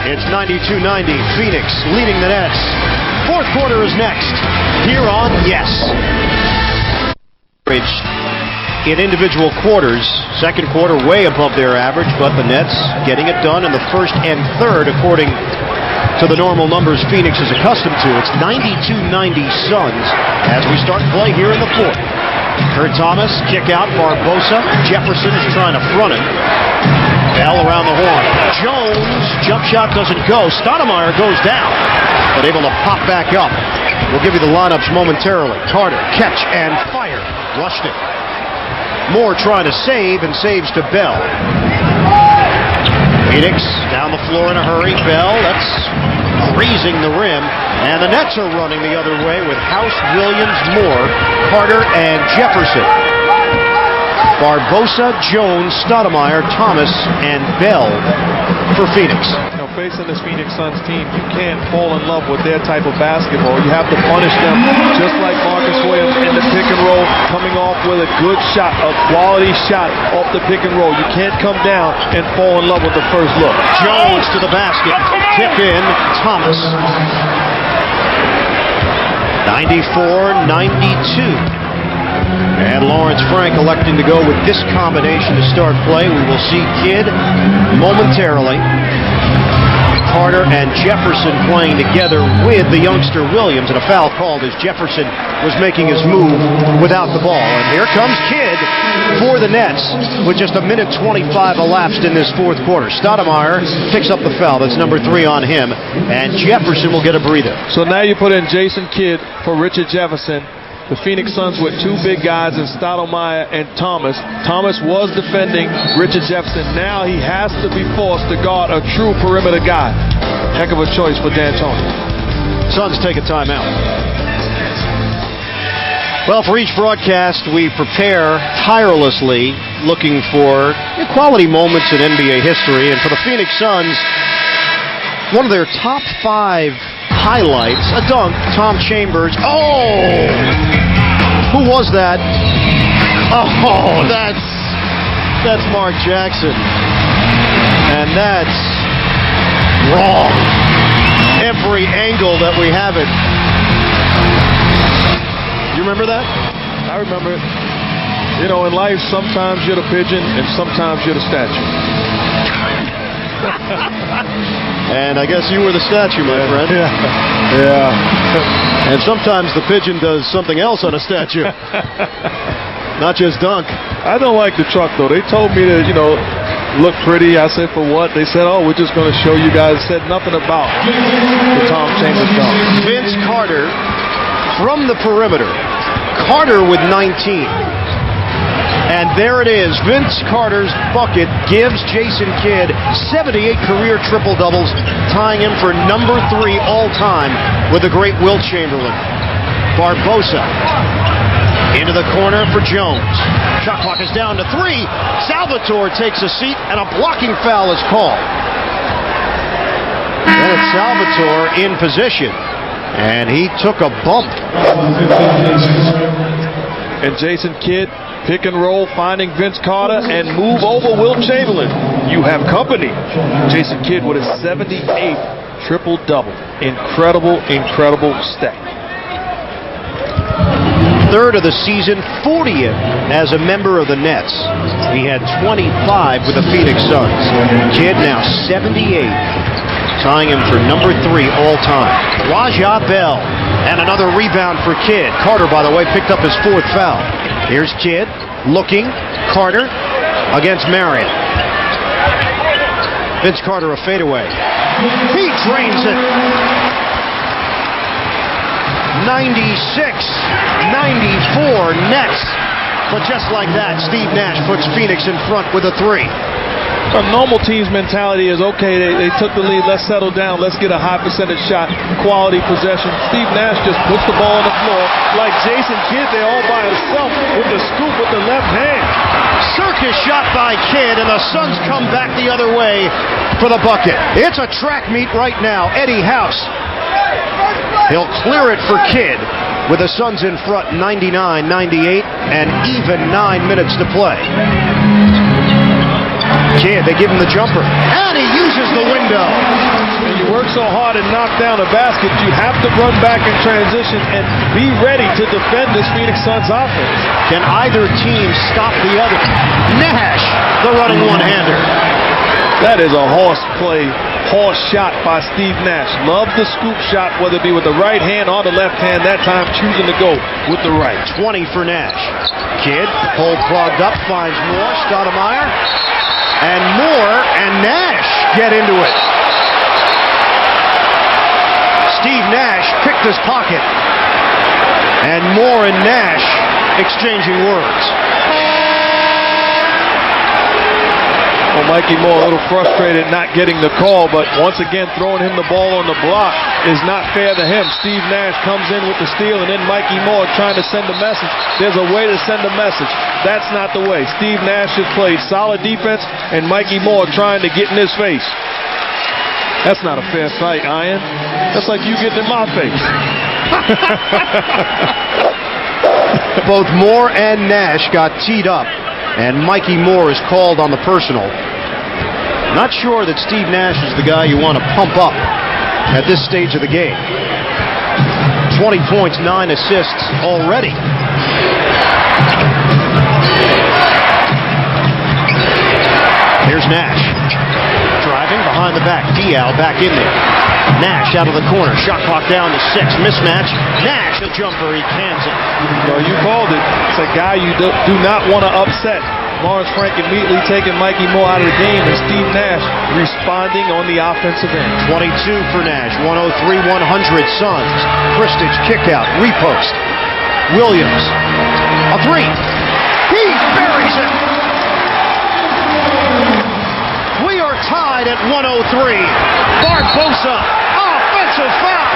It's 92-90, Phoenix leading the Nets. Fourth quarter is next, here on Yes. In individual quarters, second quarter way above their average, but the Nets getting it done in the first and third according to the normal numbers Phoenix is accustomed to. It's 92-90 Suns as we start play here in the fourth. Kurt Thomas, kick out, Barbosa. Jefferson is trying to front it. Bell around the horn. Jones, jump shot doesn't go. Stoudemire goes down, but able to pop back up. We'll give you the lineups momentarily. Carter, catch and fire. Rushed it. Moore trying to save, and saves to Bell. Phoenix down the floor in a hurry. Bell, that's grazing the rim. And the Nets are running the other way with House, Williams, Moore, Carter, and Jefferson. Barbosa, Jones, Stoudemire, Thomas, and Bell for Phoenix. Now, facing this Phoenix Suns team, you can't fall in love with their type of basketball. You have to punish them just like Marcus Williams in the pick and roll, coming off with a good shot, a quality shot off the pick and roll. You can't come down and fall in love with the first look. Jones to the basket. Tip in, Thomas. 94-92. And Lawrence Frank electing to go with this combination to start play. We will see Kidd momentarily. Carter and Jefferson playing together with the youngster Williams, and a foul called as Jefferson was making his move without the ball. And here comes Kidd for the Nets with just a minute 25 elapsed in this fourth quarter. Stoudemire picks up the foul. That's number 3 on him, and Jefferson will get a breather. So now you put in Jason Kidd for Richard Jefferson. The Phoenix Suns with 2 big guys in Stoudemire and Thomas. Thomas was defending Richard Jefferson. Now he has to be forced to guard a true perimeter guy. Heck of a choice for D'Antoni. Suns take a timeout. Well, for each broadcast, we prepare tirelessly looking for quality moments in NBA history. And for the Phoenix Suns, one of their top 5 highlights, a dunk, Tom Chambers. Oh! Who was that? Oh, that's Mark Jackson. And that's wrong. Every angle that we have it. You remember that? I remember it. You know, in life, sometimes you're the pigeon and sometimes you're the statue. And I guess you were the statue, my friend. Yeah. And sometimes the pigeon does something else on a statue. Not just dunk. I don't like the truck, though. They told me that, look pretty. I said, for what? They said, oh, we're just going to show you guys. Said nothing about the Tom Chambers dunk. Vince Carter from the perimeter. Carter with 19. And there it is. Vince Carter's bucket gives Jason Kidd 78 career triple-doubles, tying him for number 3 all-time with the great Wilt Chamberlain. Barbosa into the corner for Jones. Shot clock is down to 3. Salvatore takes a seat, and a blocking foul is called. And it's Salvatore in position, and he took a bump. And Jason Kidd, pick and roll, finding Vince Carter, and move over Wilt Chamberlain. You have company. Jason Kidd with a 78th triple-double. Incredible, incredible stat. Third of the season, 40th as a member of the Nets. He had 25 with the Phoenix Suns. Kidd now 78, tying him for number 3 all-time. Raja Bell, and another rebound for Kidd. Carter, by the way, picked up his 4th foul. Here's Kidd, looking. Carter against Marion. Vince Carter, a fadeaway. He drains it. 96-94 Nets. But just like that, Steve Nash puts Phoenix in front with a 3. A normal team's mentality is, okay, they took the lead, let's settle down, let's get a high percentage shot, quality possession. Steve Nash just puts the ball on the floor like Jason Kidd there all by himself with the scoop with the left hand. Circus shot by Kidd, and the Suns come back the other way for the bucket. It's a track meet right now. Eddie House. He'll clear it for Kidd with the Suns in front 99-98 and even 9 minutes to play. Kidd, they give him the jumper, and he uses the window. When you work so hard and knock down a basket, you have to run back in transition and be ready to defend this Phoenix Suns offense. Can either team stop the other? Nash, the running one-hander. That is a horse play, horse shot by Steve Nash. Love the scoop shot, whether it be with the right hand or the left hand, that time choosing to go with the right. 20 for Nash. Kidd, hole clogged up, finds Moore, Stoudemire, and Moore and Nash get into it. Steve Nash picked his pocket, and Moore and Nash exchanging words. Well, Mikey Moore a little frustrated not getting the call, but once again throwing him the ball on the block is not fair to him. Steve Nash comes in with the steal, and then Mikey Moore trying to send a message. There's a way to send a message. That's not the way. Steve Nash has played solid defense, and Mikey Moore trying to get in his face. That's not a fair fight, Ian. That's like you getting in my face. Both Moore and Nash got teed up, and Mikey Moore is called on the personal. Not sure that Steve Nash is the guy you want to pump up at this stage of the game. 20 points, 9 assists already. Here's Nash. Driving behind the back. Diaw back in there. Nash out of the corner. Shot clock down to 6. Mismatch. Nash, a jumper. He cans it. Well, you called it. It's a guy you do not want to upset. Lawrence Frank immediately taking Mikey Moore out of the game, and Steve Nash responding on the offensive end. 22 for Nash. 103-100 Suns. Kristich kick out. Repost. Williams. A 3. He buries it. We are tied at 103. Barbosa. Offensive foul.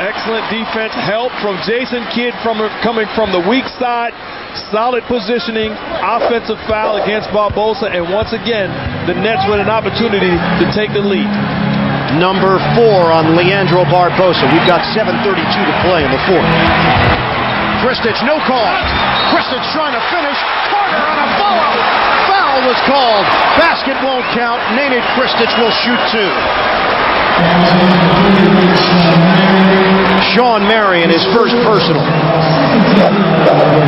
Excellent defense, help from Jason Kidd coming from the weak side. Solid positioning, offensive foul against Barbosa, and once again, the Nets with an opportunity to take the lead. Number 4 on Leandro Barbosa. We've got 7:32 to play in the 4th. Kristich, no call. Kristich trying to finish. Carter on a follow. Foul was called. Basket won't count. Nenad Kristich will shoot 2. Sean Marion, his first personal.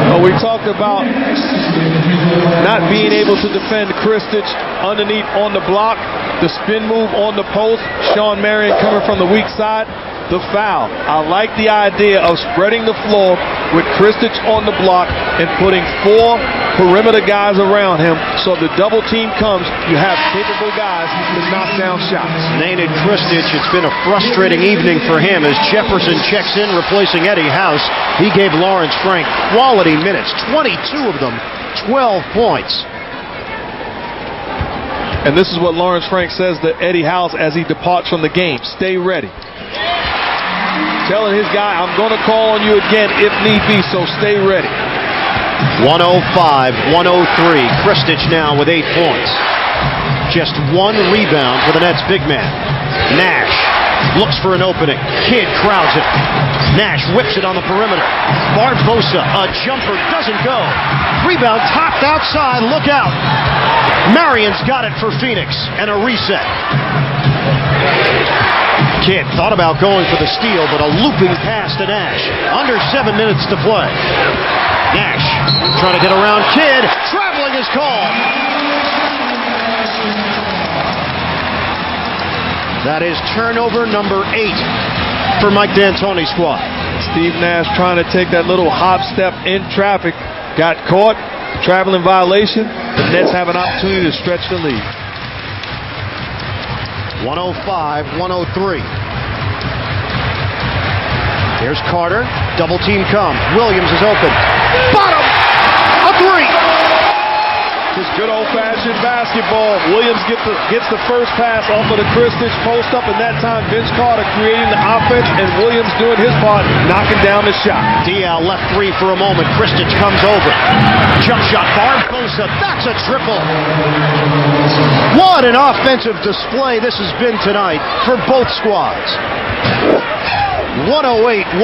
Well, we talked about not being able to defend Kristich underneath on the block, the spin move on the post. Sean Marion coming from the weak side, the foul. I like the idea of spreading the floor with Kristich on the block and putting 4 perimeter guys around him, so if the double team comes, you have capable guys to knock down shots. Leonard Kristich, it's been a frustrating evening for him as Jefferson checks in, replacing Eddie House. He gave Lawrence Frank quality minutes, 22 of them, 12 points. And this is what Lawrence Frank says to Eddie House as he departs from the game. Stay ready. Telling his guy, I'm going to call on you again if need be, so stay ready. 105-103. Kristich now with 8 points. Just 1 rebound for the Nets big man. Nash looks for an opening. Kidd crowds it. Nash whips it on the perimeter. Barbosa, a jumper, doesn't go. Rebound topped outside. Look out. Marion's got it for Phoenix, and a reset. Kidd thought about going for the steal, but a looping pass to Nash. Under 7 minutes to play. Nash trying to get around Kidd. Traveling is called. That is turnover number 8 for Mike D'Antoni's squad. Steve Nash trying to take that little hop step in traffic. Got caught. Traveling violation. The Nets have an opportunity to stretch the lead. 105-103. Here's Carter. Double team come. Williams is open. Bottom! A 3! Just good old-fashioned basketball. Williams gets the first pass off of the Kristich post up, and that time Vince Carter creating the offense, and Williams doing his part, knocking down the shot. Diaw left 3 for a moment. Kristich comes over. Jump shot. Barbosa. That's a triple. What an offensive display this has been tonight for both squads. 108-106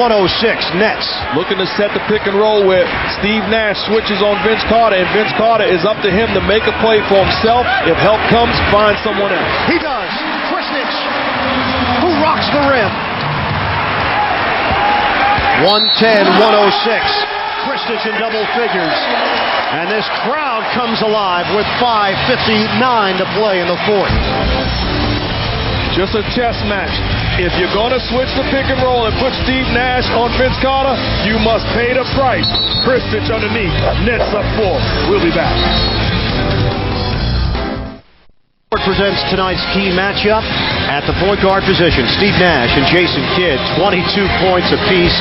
Nets. Looking to set the pick and roll with Steve Nash switches on Vince Carter, and Vince Carter is up to him to make a play for himself. If help comes, find someone else. He does. Kristich, who rocks the rim. 110-106. Kristich in double figures. And this crowd comes alive with 5:59 to play in the fourth. Just a chess match. If you're going to switch the pick and roll and put Steve Nash on Vince Carter, you must pay the price. Kristich underneath. Nets up 4. We'll be back. Presents tonight's key matchup at the point guard position. Steve Nash and Jason Kidd, 22 points apiece.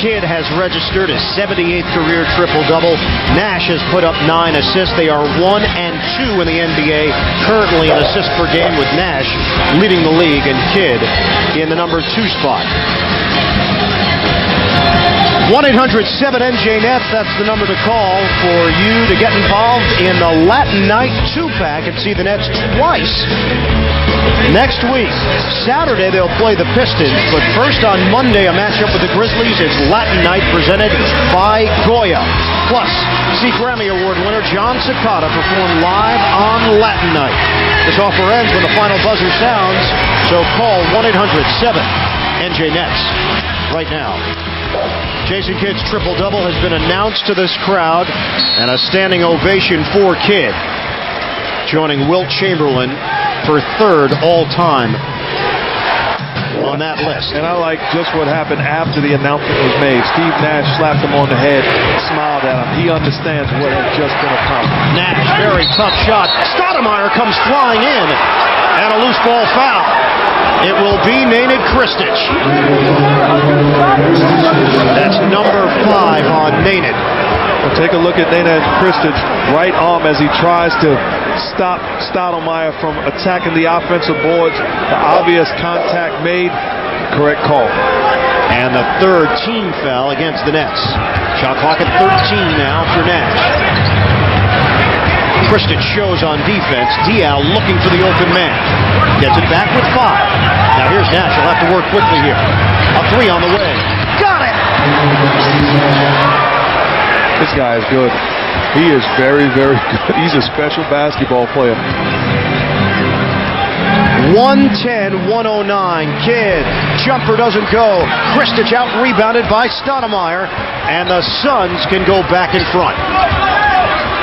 Kidd has registered his 78th career triple-double. Nash has put up 9 assists. They are 1 and 2 in the NBA, currently in assists per game, with Nash leading the league and Kidd in the number 2 spot. 1-800-7-NJ-NET, that's the number to call for you to get involved in the Latin Night 2-pack and see the Nets twice next week. Saturday they'll play the Pistons, but first on Monday a matchup with the Grizzlies. It's Latin Night presented by Goya. Plus, see Grammy Award winner John Cicada perform live on Latin Night. This offer ends when the final buzzer sounds, so call 1-800-7-NJ-NETS right now. Jason Kidd's triple-double has been announced to this crowd, and a standing ovation for Kidd, joining Wilt Chamberlain for 3rd all-time on that list. And I like just what happened after the announcement was made. Steve Nash slapped him on the head, smiled at him. He understands what has just been accomplished. Nash, very tough shot. Stoudemire comes flying in, and a loose ball foul. It will be Leonard Kristich. That's number 5 on Leonard. Well, take a look at Leonard Kristich, right arm as he tries to stop Stoudemire from attacking the offensive boards. The obvious contact made. Correct call. And the 3rd team foul against the Nets. Shot clock at 13 now for Nash. Kristich shows on defense. Diaw looking for the open man. Gets it back with 5. Now here's Nash. He'll have to work quickly here. A 3 on the way. Got it! This guy is good. He is very, very good. He's a special basketball player. 110-109. Kidd. Jumper doesn't go. Kristich out rebounded by Stoudemire. And the Suns can go back in front.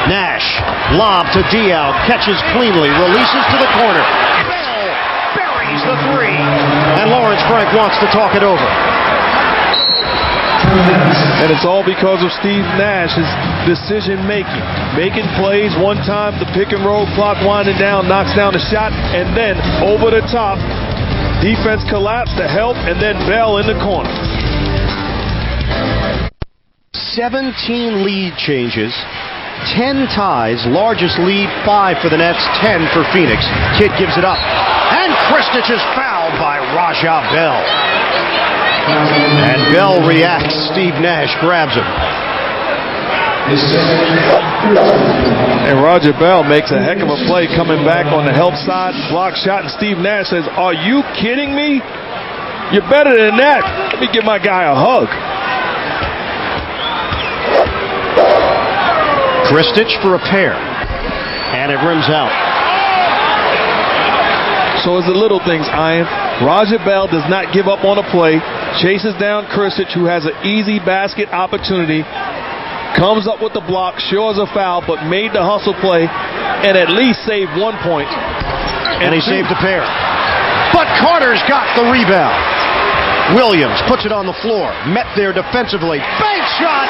Nash, lob to Diaw, catches cleanly, releases to the corner. Bell buries the 3. And Lawrence Frank wants to talk it over. And it's all because of Steve Nash's decision making plays. One time the pick and roll, clock winding down, knocks down the shot, and then over the top, defense collapsed to help, and then Bell in the corner. 17 lead changes, 10 ties, largest lead 5 for the Nets, 10 for Phoenix. Kidd gives it up, and Kristich is fouled by Raja Bell. And Bell reacts. Steve Nash grabs him. And Raja Bell makes a heck of a play coming back on the help side, block shot, and Steve Nash says, "Are you kidding me? You're better than that. Let me give my guy a hug." Kristich for a pair, and it rims out. So it's the little things, Ian. Raja Bell does not give up on a play, chases down Kristich, who has an easy basket opportunity, comes up with the block, shows a foul, but made the hustle play, and at least saved 1 point. And he saved a pair. But Carter's got the rebound. Williams puts it on the floor, met there defensively. Bank shot!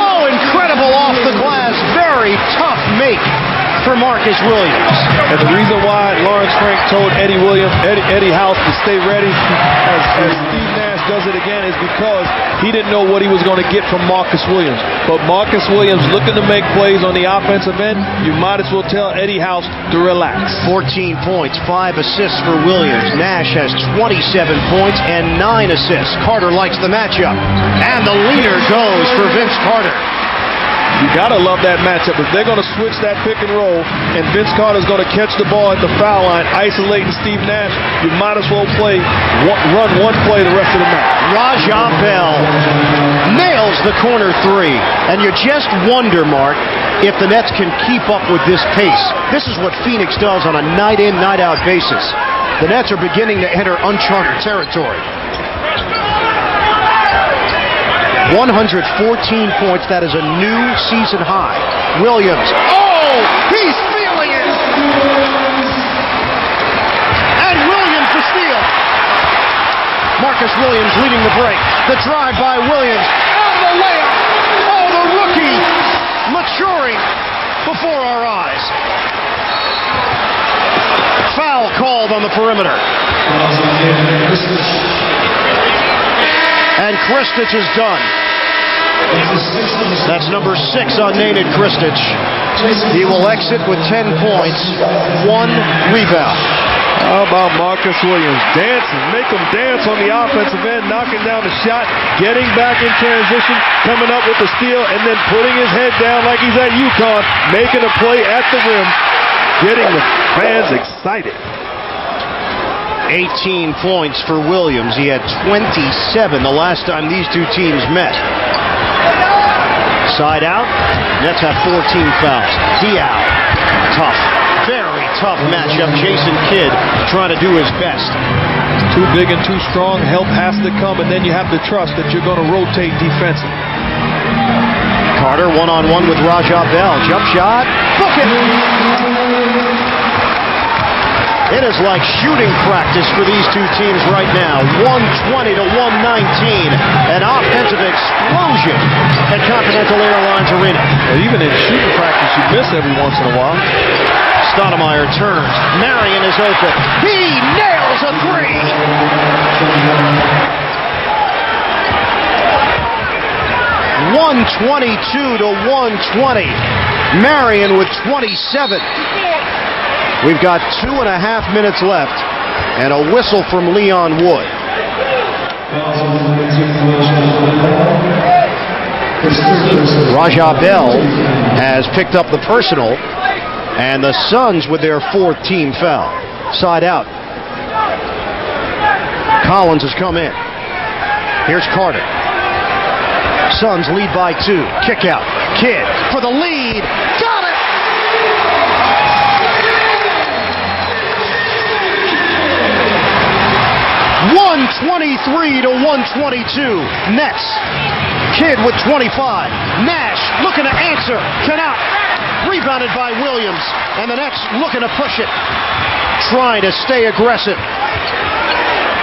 Oh, incredible off the glass. Very tough make for Marcus Williams. And the reason why Lawrence Frank told Eddie House to stay ready as Steve Nash does it again is because he didn't know what he was going to get from Marcus Williams. But Marcus Williams looking to make plays on the offensive end, you might as well tell Eddie House to relax. 14 points, 5 assists for Williams. Nash has 27 points and 9 assists. Carter likes the matchup. And the leader goes for Vince Carter. You got to love that matchup. If they're going to switch that pick and roll and Vince Carter's going to catch the ball at the foul line, isolating Steve Nash, you might as well run one play the rest of the match. Raja Bell nails the corner three. And you just wonder, Mark, if the Nets can keep up with this pace. This is what Phoenix does on a night-in, night-out basis. The Nets are beginning to enter uncharted territory. 114 points. That is a new season high. Williams. Oh, he's feeling it. And Williams the steal. Marcus Williams leading the break. The drive by Williams. And the layup. Oh, the rookie maturing before our eyes. Foul called on the perimeter. And Kristich is done. That's number 6 on Nated Kristich. He will exit with 10 points, 1 rebound. How about Marcus Williams dancing? Make him dance on the offensive end, knocking down the shot, getting back in transition, coming up with the steal, and then putting his head down like he's at UConn, making a play at the rim, getting the fans excited. 18 points for Williams. He had 27 the last time these two teams met. Side out. Nets have 14 fouls. Diaw. Tough. Very tough matchup. Jason Kidd trying to do his best. Too big and too strong. Help has to come, and then you have to trust that you're going to rotate defensively. Carter one-on-one with Raja Bell. Jump shot. Book it! It is like shooting practice for these two teams right now. 120 to 119. An offensive explosion at Continental Airlines Arena. Well, even in shooting practice, you miss every once in a while. Stoudemire turns. Marion is open. He nails a three. .122 to 120. Marion with 27. We've got 2.5 minutes left and a whistle from Leon Wood. Raja Bell has picked up the personal, and the Suns with their 4th team foul. Side out. Collins has come in. Here's Carter. Suns lead by 2. Kick out. Kidd for the lead. Got it! .123 to 122. Nets. Kidd with 25. Nash looking to answer. Cannot. Rebounded by Williams. And the Nets looking to push it. Trying to stay aggressive.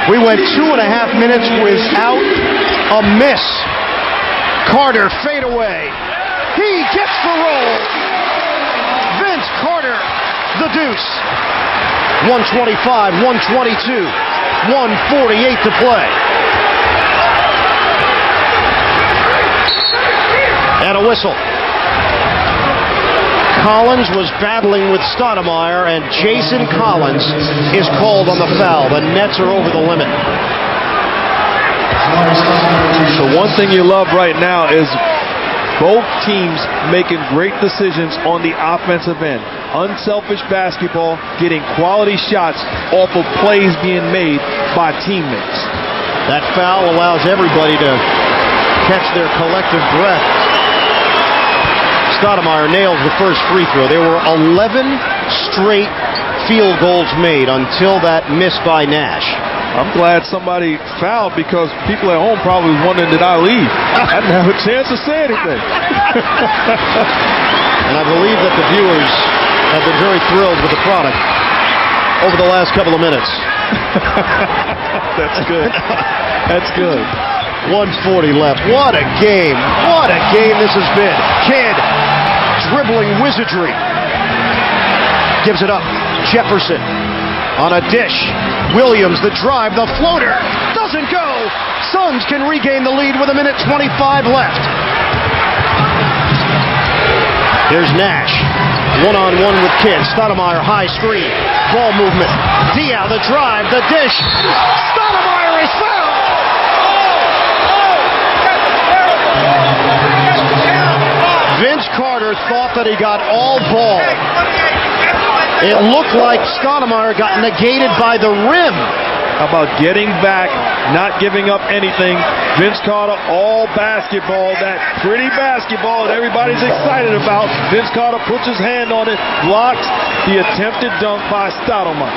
We went 2.5 minutes without a miss. Carter fadeaway. He gets the roll. Vince Carter, the deuce. 125, 122, 148 to play. And a whistle. Collins was battling with Stoudemire, and Jason Collins is called on the foul. The Nets are over the limit. So one thing you love right now is both teams making great decisions on the offensive end. Unselfish basketball, getting quality shots off of plays being made by teammates. That foul allows everybody to catch their collective breath. Stoudemire nails the first free throw. There were 11 straight field goals made until that miss by Nash. I'm glad somebody fouled because people at home probably was wondering, did I leave? I didn't have a chance to say anything. And I believe that the viewers have been very thrilled with the product over the last couple of minutes. That's good. That's good. 140 left. What a game. What a game this has been. Kidd, dribbling wizardry. Gives it up. Jefferson on a dish. Williams, the drive, the floater. Doesn't go. Suns can regain the lead with 1:25 left. Here's Nash. One-on-one with Kidd. Stoudemire, high screen. Ball movement. Diaw, the drive, the dish. Stoudemire is fouled. Vince Carter thought that he got all ball. It looked like Stoudemire got negated by the rim. How about getting back, not giving up anything? Vince Carter, all basketball, that pretty basketball that everybody's excited about. Vince Carter puts his hand on it, blocks the attempted dunk by Stoudemire.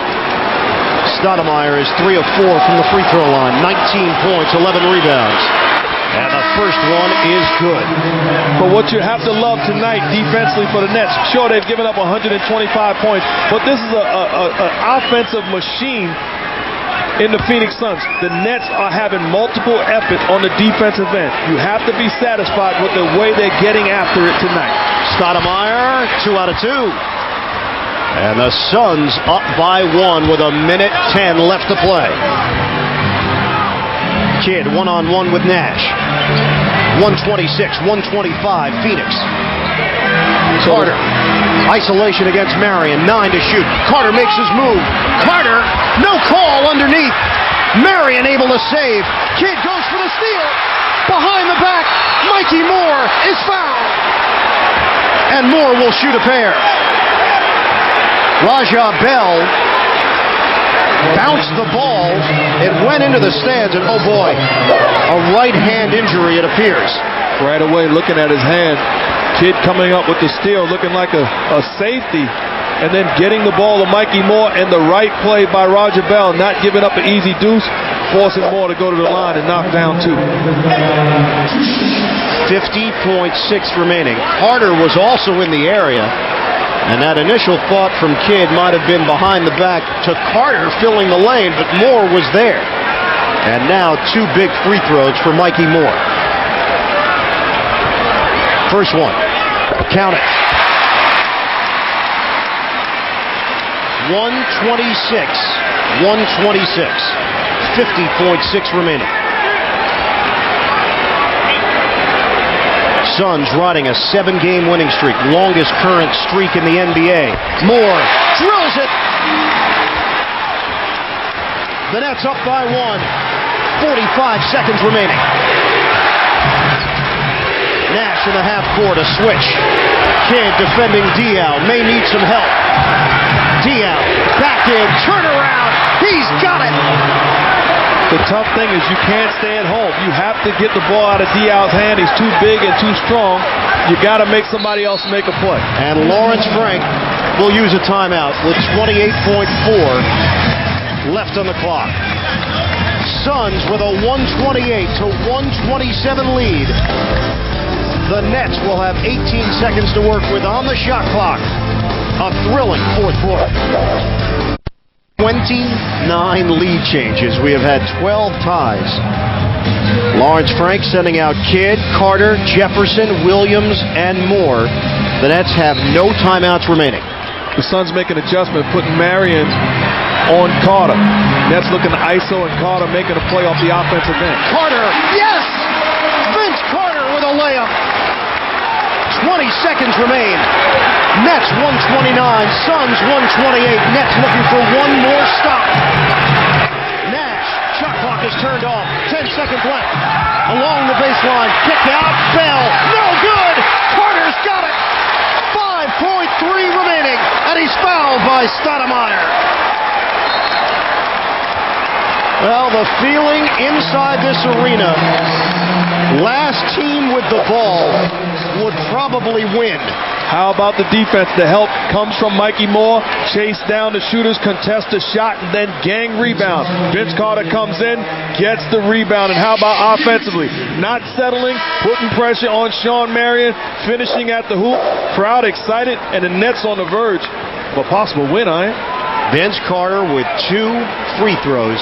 Stoudemire is 3 of 4 from the free throw line. 19 points, 11 rebounds. And the first one is good. But what you have to love tonight defensively for the Nets, sure, they've given up 125 points, but this is an offensive machine in the Phoenix Suns. The Nets are having multiple efforts on the defensive end. You have to be satisfied with the way they're getting after it tonight. Stoudemire, 2 out of 2. And the Suns up by 1 with 1:10 left to play. Kidd one-on-one with Nash. 126, 125, Phoenix. Carter, isolation against Marion, 9 to shoot. Carter makes his move. Carter, no call underneath. Marion able to save. Kidd goes for the steal. Behind the back, Mikey Moore is fouled. And Moore will shoot a pair. Raja Bell bounced the ball. It went into the stands, and oh boy, a right hand injury it appears. Right away, looking at his hand, Kidd coming up with the steal, looking like a safety, and then getting the ball to Mikey Moore, and the right play by Raja Bell, not giving up an easy deuce, forcing Moore to go to the line and knock down 2. 50.6 remaining. Carter was also in the area. And that initial thought from Kidd might have been behind the back to Carter filling the lane, but Moore was there. And now 2 big free throws for Mikey Moore. First one. Count it. 126. 126. 50.6 remaining. Suns riding a 7-game winning streak, longest current streak in the NBA. Moore drills it. The Nets up by 1. 45 seconds remaining. Nash in the half court, a switch. Kidd defending Diaw, may need some help. Diaw back in, turn around. He's got it. The tough thing is you can't stay at home. You have to get the ball out of Diaw's hand. He's too big and too strong. You got to make somebody else make a play. And Lawrence Frank will use a timeout with 28.4 left on the clock. Suns with a 128 to 127 lead. The Nets will have 18 seconds to work with on the shot clock. A thrilling fourth quarter. 29 lead changes. We have had 12 ties. Lawrence Frank sending out Kidd, Carter, Jefferson, Williams, and Moore. The Nets have no timeouts remaining. The Suns make an adjustment, putting Marion on Carter. Nets looking to ISO, and Carter making a play off the offensive end. Carter, yes! Vince Carter with a layup. 20 seconds remain. Nets 129, Suns 128. Nets looking for one more stop. Nash, shot clock is turned off. 10 seconds left. Along the baseline, kick out, Bell, no good! Carter's got it! 5.3 remaining, and he's fouled by Stoudemire. Well, the feeling inside this arena, last team with the ball would probably win. How about the defense? The help comes from Mikey Moore. Chase down the shooters, contest the shot, and then gang rebound. Vince Carter comes in, gets the rebound. And how about offensively? Not settling, putting pressure on Shawn Marion, finishing at the hoop. Crowd excited, and the Nets on the verge of a possible win, Vince Carter with 2 free throws,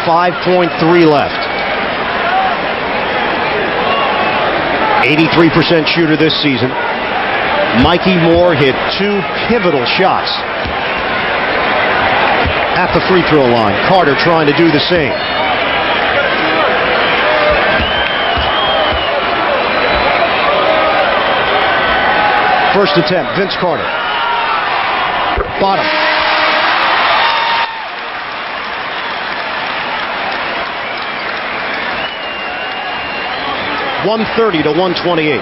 5.3 left. 83% shooter this season. Mikey Moore hit 2 pivotal shots at the free throw line. Carter trying to do the same. First attempt, Vince Carter. Bottom. .130 to 128.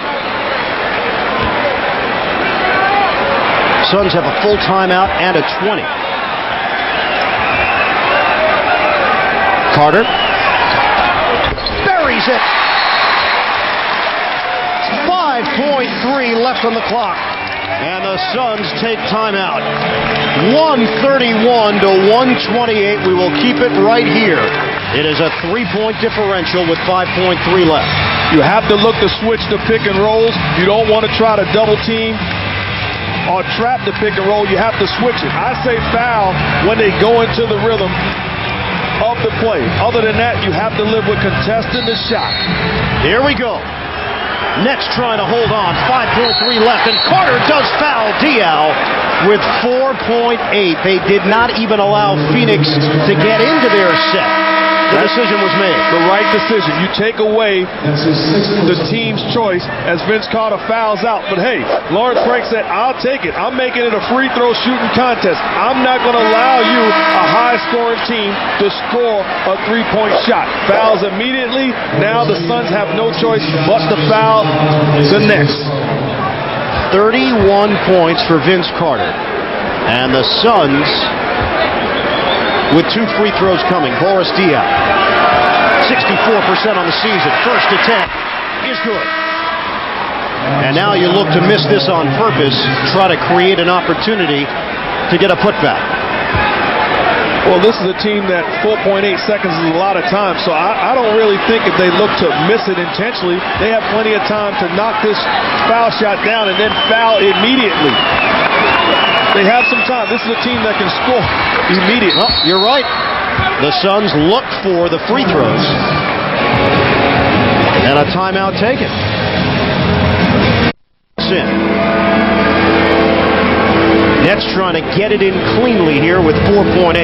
Suns have a full timeout and a 20. Carter buries it. 5.3 left on the clock. And the Suns take timeout. 131 to 128. We will keep it right here. It is a 3-point differential with 5.3 left. You have to look to switch the pick and rolls. You don't want to try to double team or trap the pick and roll. You have to switch it. I say foul when they go into the rhythm of the play. Other than that, you have to live with contesting the shot. Here we go. Nets trying to hold on. 5.3 left, and Carter does foul Diaw with 4.8. They did not even allow Phoenix to get into their set. The decision was made. The right decision. You take away the team's choice as Vince Carter fouls out. But hey, Lawrence Frank said, I'll take it. I'm making it a free throw shooting contest. I'm not going to allow you, a high-scoring team, to score a 3-point shot. Fouls immediately. Now the Suns have no choice but to foul the Nets. 31 points for Vince Carter. And the Suns with 2 free throws coming. Boris Diaw, 64% on the season. First attempt is good. And now you look to miss this on purpose, try to create an opportunity to get a putback. Well, this is a team that 4.8 seconds is a lot of time, so I don't really think if they look to miss it intentionally, they have plenty of time to knock this foul shot down and then foul immediately. They have some time. This is a team that can score immediately. Well, you're right. The Suns look for the free throws. And a timeout taken. Nets trying to get it in cleanly here with 4.8.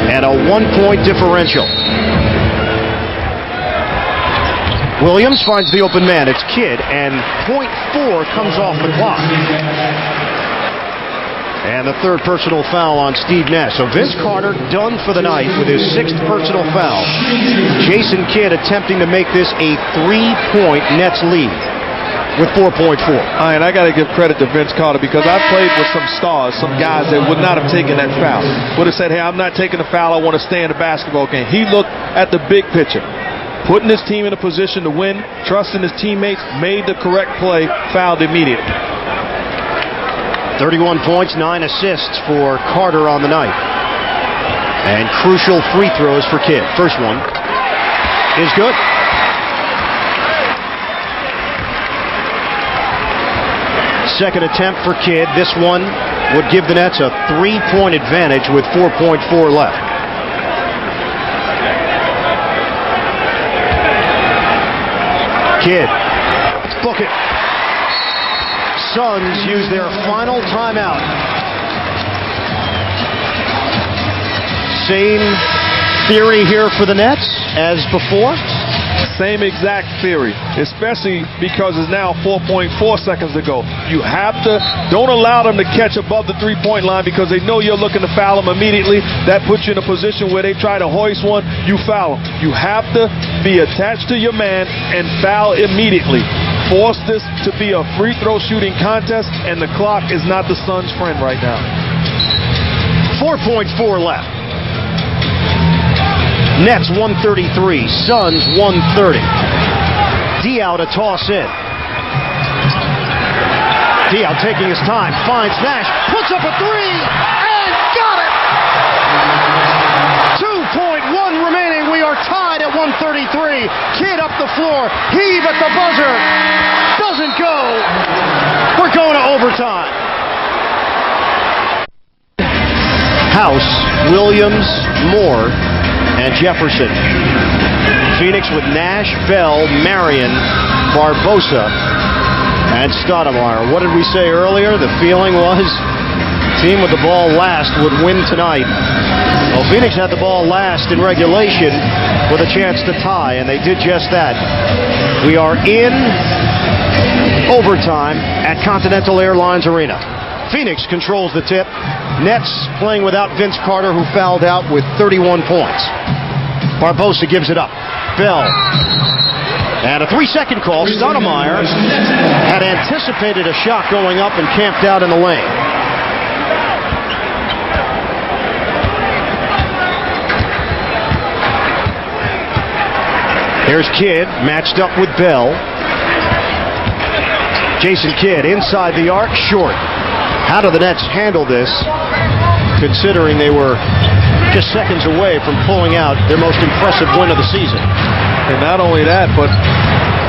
And a 1-point differential. Williams finds the open man. It's Kidd. And .4 comes off the clock. And the 3rd personal foul on Steve Nash. So Vince Carter done for the night with his 6th personal foul. Jason Kidd attempting to make this a 3-point Nets lead with 4.4. And I got to give credit to Vince Carter because I played with some stars, some guys that would not have taken that foul. Would have said, hey, I'm not taking the foul. I want to stay in the basketball game. He looked at the big picture. Putting his team in a position to win, trusting his teammates, made the correct play, fouled immediately. 31 points, 9 assists for Carter on the night. And crucial free throws for Kidd. First one is good. Second attempt for Kidd. This one would give the Nets a 3-point advantage with 4.4 left. Kidd, book it. Suns use their final timeout. Same theory here for the Nets as before? Same exact theory, especially because it's now 4.4 seconds to go. You have to, don't allow them to catch above the three-point line because they know you're looking to foul them immediately. That puts you in a position where they try to hoist one, you foul them. You have to be attached to your man and foul immediately. Force this to be a free throw shooting contest, and the clock is not the Suns' friend right now. 4.4 left. Nets 133, Suns 130. Diaw to toss in. Diaw taking his time, finds Nash, puts up a three, and got it! 2.1 remaining, we are tied at 133. Kidd up the floor, heave at the buzzer, doesn't go. We're going to overtime. House, Williams, Moore, and Jefferson. Phoenix with Nash, Bell, Marion, Barbosa, and Stoudemire. What did we say earlier? The feeling was team with the ball last would win tonight. Well, Phoenix had the ball last in regulation with a chance to tie, and they did just that. We are in overtime at Continental Airlines Arena. Phoenix controls the tip. Nets playing without Vince Carter, who fouled out with 31 points. Barbosa gives it up. Bell. And a 3-second call. Stoudemire had anticipated a shot going up and camped out in the lane. Here's Kidd matched up with Bell. Jason Kidd inside the arc, short. How do the Nets handle this, considering they were just seconds away from pulling out their most impressive win of the season? And not only that, but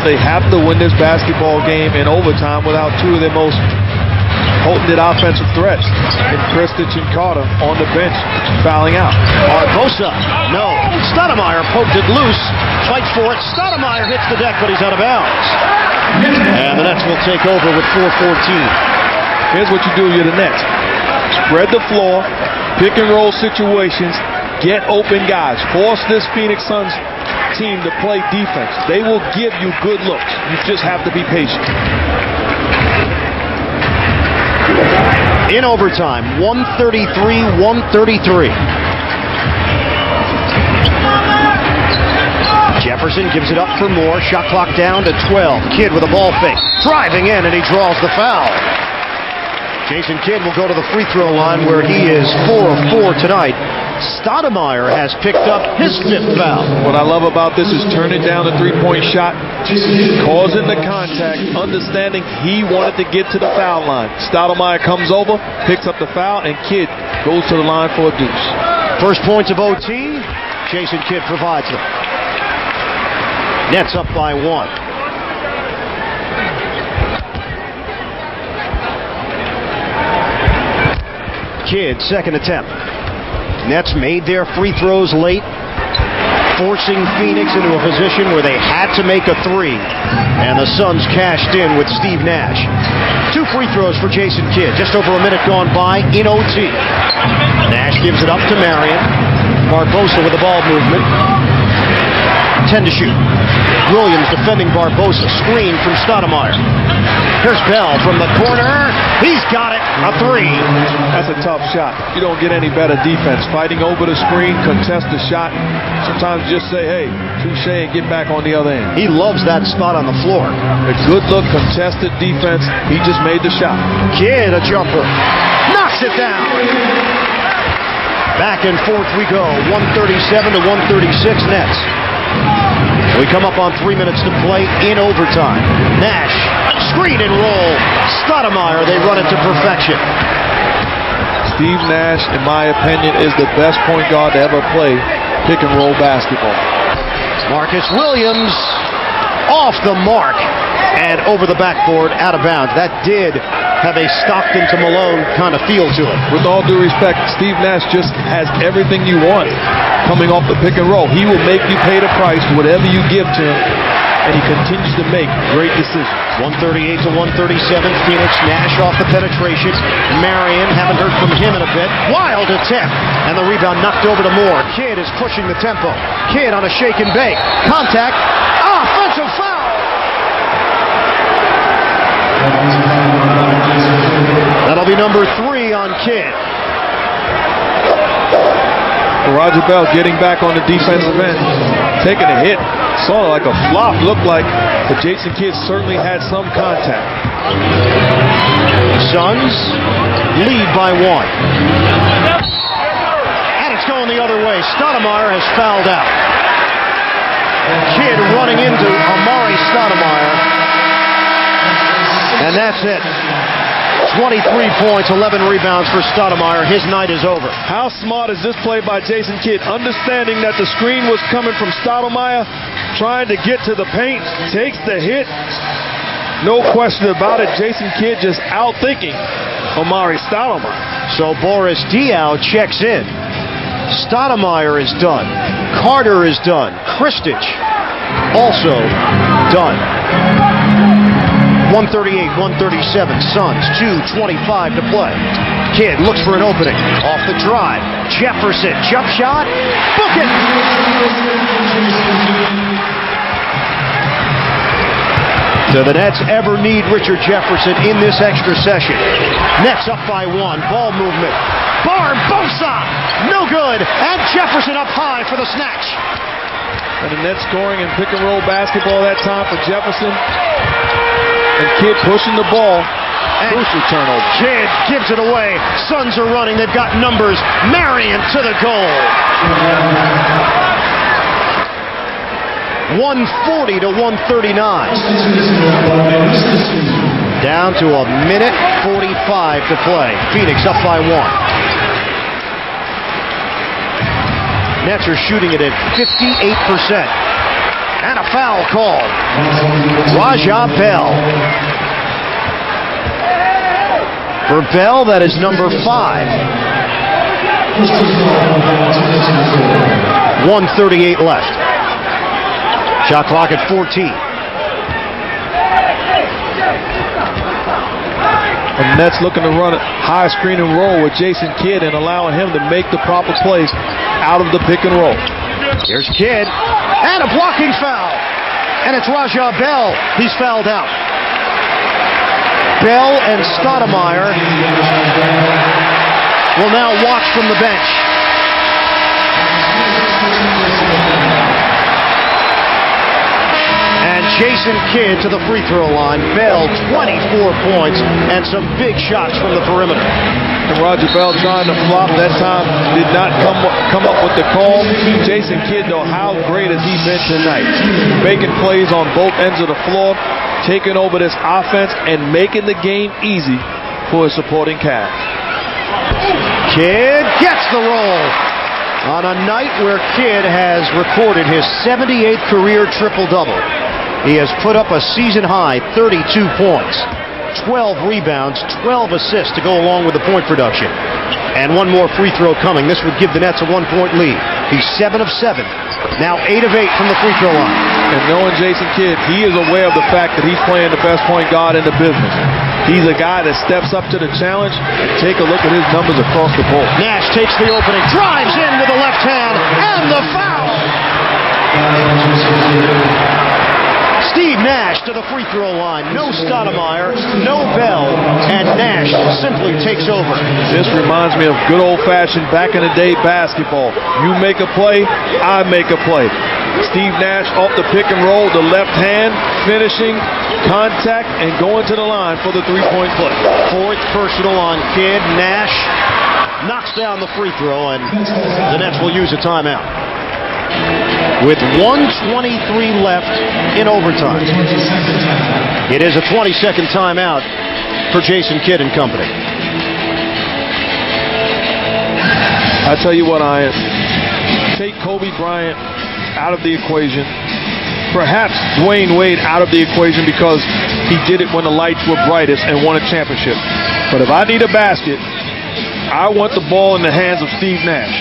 they have to win this basketball game in overtime without two of their most potent offensive threats in Kristich and Carter on the bench fouling out. Barbosa, no. Stoudemire poked it loose, fights for it. Stoudemire hits the deck, but he's out of bounds. And the Nets will take over with 4:14. Here's what you do, you're the Nets. Spread the floor, pick and roll situations, get open guys. Force this Phoenix Suns team to play defense. They will give you good looks. You just have to be patient. In overtime, 133-133. Jefferson gives it up for Moore. Shot clock down to 12. Kidd with a ball fake. Driving in, and he draws the foul. Jason Kidd will go to the free throw line where he is 4 of 4 tonight. Stoudemire has picked up his 5th foul. What I love about this is turning down the three-point shot, causing the contact, understanding he wanted to get to the foul line. Stoudemire comes over, picks up the foul, and Kidd goes to the line for a deuce. First points of OT, Jason Kidd provides them. Nets up by 1. Kidd, second attempt. Nets made their free throws late, forcing Phoenix into a position where they had to make a 3. And the Suns cashed in with Steve Nash. 2 free throws for Jason Kidd. Just over a minute gone by in OT. Nash gives it up to Marion. Barbosa with the ball movement. 10 to shoot. Williams defending Barbosa. Screen from Stoudemire. Here's Bell from the corner. He's got it. A 3. That's a tough shot. You don't get any better defense. Fighting over the screen, contest the shot. Sometimes just say, hey, touche, and get back on the other end. He loves that spot on the floor. A good look, contested defense. He just made the shot. Kidd, a jumper. Knocks it down. Back and forth we go. 137 to 136 Nets. We come up on 3 minutes to play in overtime. Nash, screen and roll. Stoudemire, they run it to perfection. Steve Nash, in my opinion, is the best point guard to ever play pick and roll basketball. Marcus Williams off the mark and over the backboard, out of bounds. That did have a Stockton to Malone kind of feel to it. With all due respect, Steve Nash just has everything you want coming off the pick and roll. He will make you pay the price for whatever you give to him, and he continues to make great decisions. 138 to 137. Phoenix. Nash off the penetration. Marion, haven't heard from him in a bit. Wild attempt. And the rebound knocked over to Moore. Kidd is pushing the tempo. Kidd on a shake and bake. Contact. Offensive foul. That'll be number 3 on Kidd. Roger Bell getting back on the defensive end, taking a hit, sort of like a flop, looked like, but Jason Kidd certainly had some contact. Suns lead by 1. And it's going the other way. Stoudemire has fouled out. Kidd running into Amari Stoudemire. And that's it. 23 points, 11 rebounds for Stoudemire. His night is over. How smart is this play by Jason Kidd? Understanding that the screen was coming from Stoudemire, trying to get to the paint, takes the hit. No question about it. Jason Kidd just outthinking Amari Stoudemire. So Boris Diaw checks in. Stoudemire is done. Carter is done. Kristich also done. 138-137. Suns, 2:25 to play. Kidd looks for an opening. Off the drive. Jefferson, jump shot. Book it! Do the Nets ever need Richard Jefferson in this extra session? Nets up by 1. Ball movement. Barbosa! No good. And Jefferson up high for the snatch. And the Nets scoring in pick and roll basketball that time for Jefferson. And Kidd pushing the ball. Crucial turnover. Kidd gives it away. Suns are running. They've got numbers. Marion to the goal. 140 to 139. Down to a minute 45 to play. Phoenix up by 1. Nets are shooting it at 58%. And a foul called. Raja Bell. For Bell, that is number 5. 1:38 left. Shot clock at 14. And the Nets looking to run a high screen and roll with Jason Kidd and allowing him to make the proper plays out of the pick and roll. Here's Kidd. And a blocking foul. And it's Raja Bell. He's fouled out. Bell and Stoudemire will now watch from the bench. And Jason Kidd to the free throw line. Bell, 24 points and some big shots from the perimeter. And Roger Bell trying to flop that time, did not come up with the call. Jason Kidd, though, how great has he been tonight? Making plays on both ends of the floor, taking over this offense, and making the game easy for his supporting cast. Kidd gets the roll. On a night where Kidd has recorded his 78th career triple-double. He has put up a season-high 32 points. 12 rebounds, 12 assists to go along with the point production. And one more free throw coming. This would give the Nets a 1-point lead. He's 7 of 7. Now 8 of 8 from the free throw line. And knowing Jason Kidd, he is aware of the fact that he's playing the best point guard in the business. He's a guy that steps up to the challenge. Take a look at his numbers across the board. Nash takes the opening, drives in with the left hand, and the foul. Steve Nash to the free throw line. No Stoudemire, no Bell, and Nash simply takes over. This reminds me of good old-fashioned back-in-the-day basketball. You make a play, I make a play. Steve Nash off the pick and roll, the left hand, finishing, contact, and going to the line for the three-point play. 4th personal on Kidd. Nash knocks down the free throw, and the Nets will use a timeout. With 1:23 left in overtime. It is a 20-second timeout for Jason Kidd and company. I tell you what, Ian. Take Kobe Bryant out of the equation. perhaps Dwayne Wade out of the equation because he did it when the lights were brightest and won a championship. But if I need a basket, I want the ball in the hands of Steve Nash.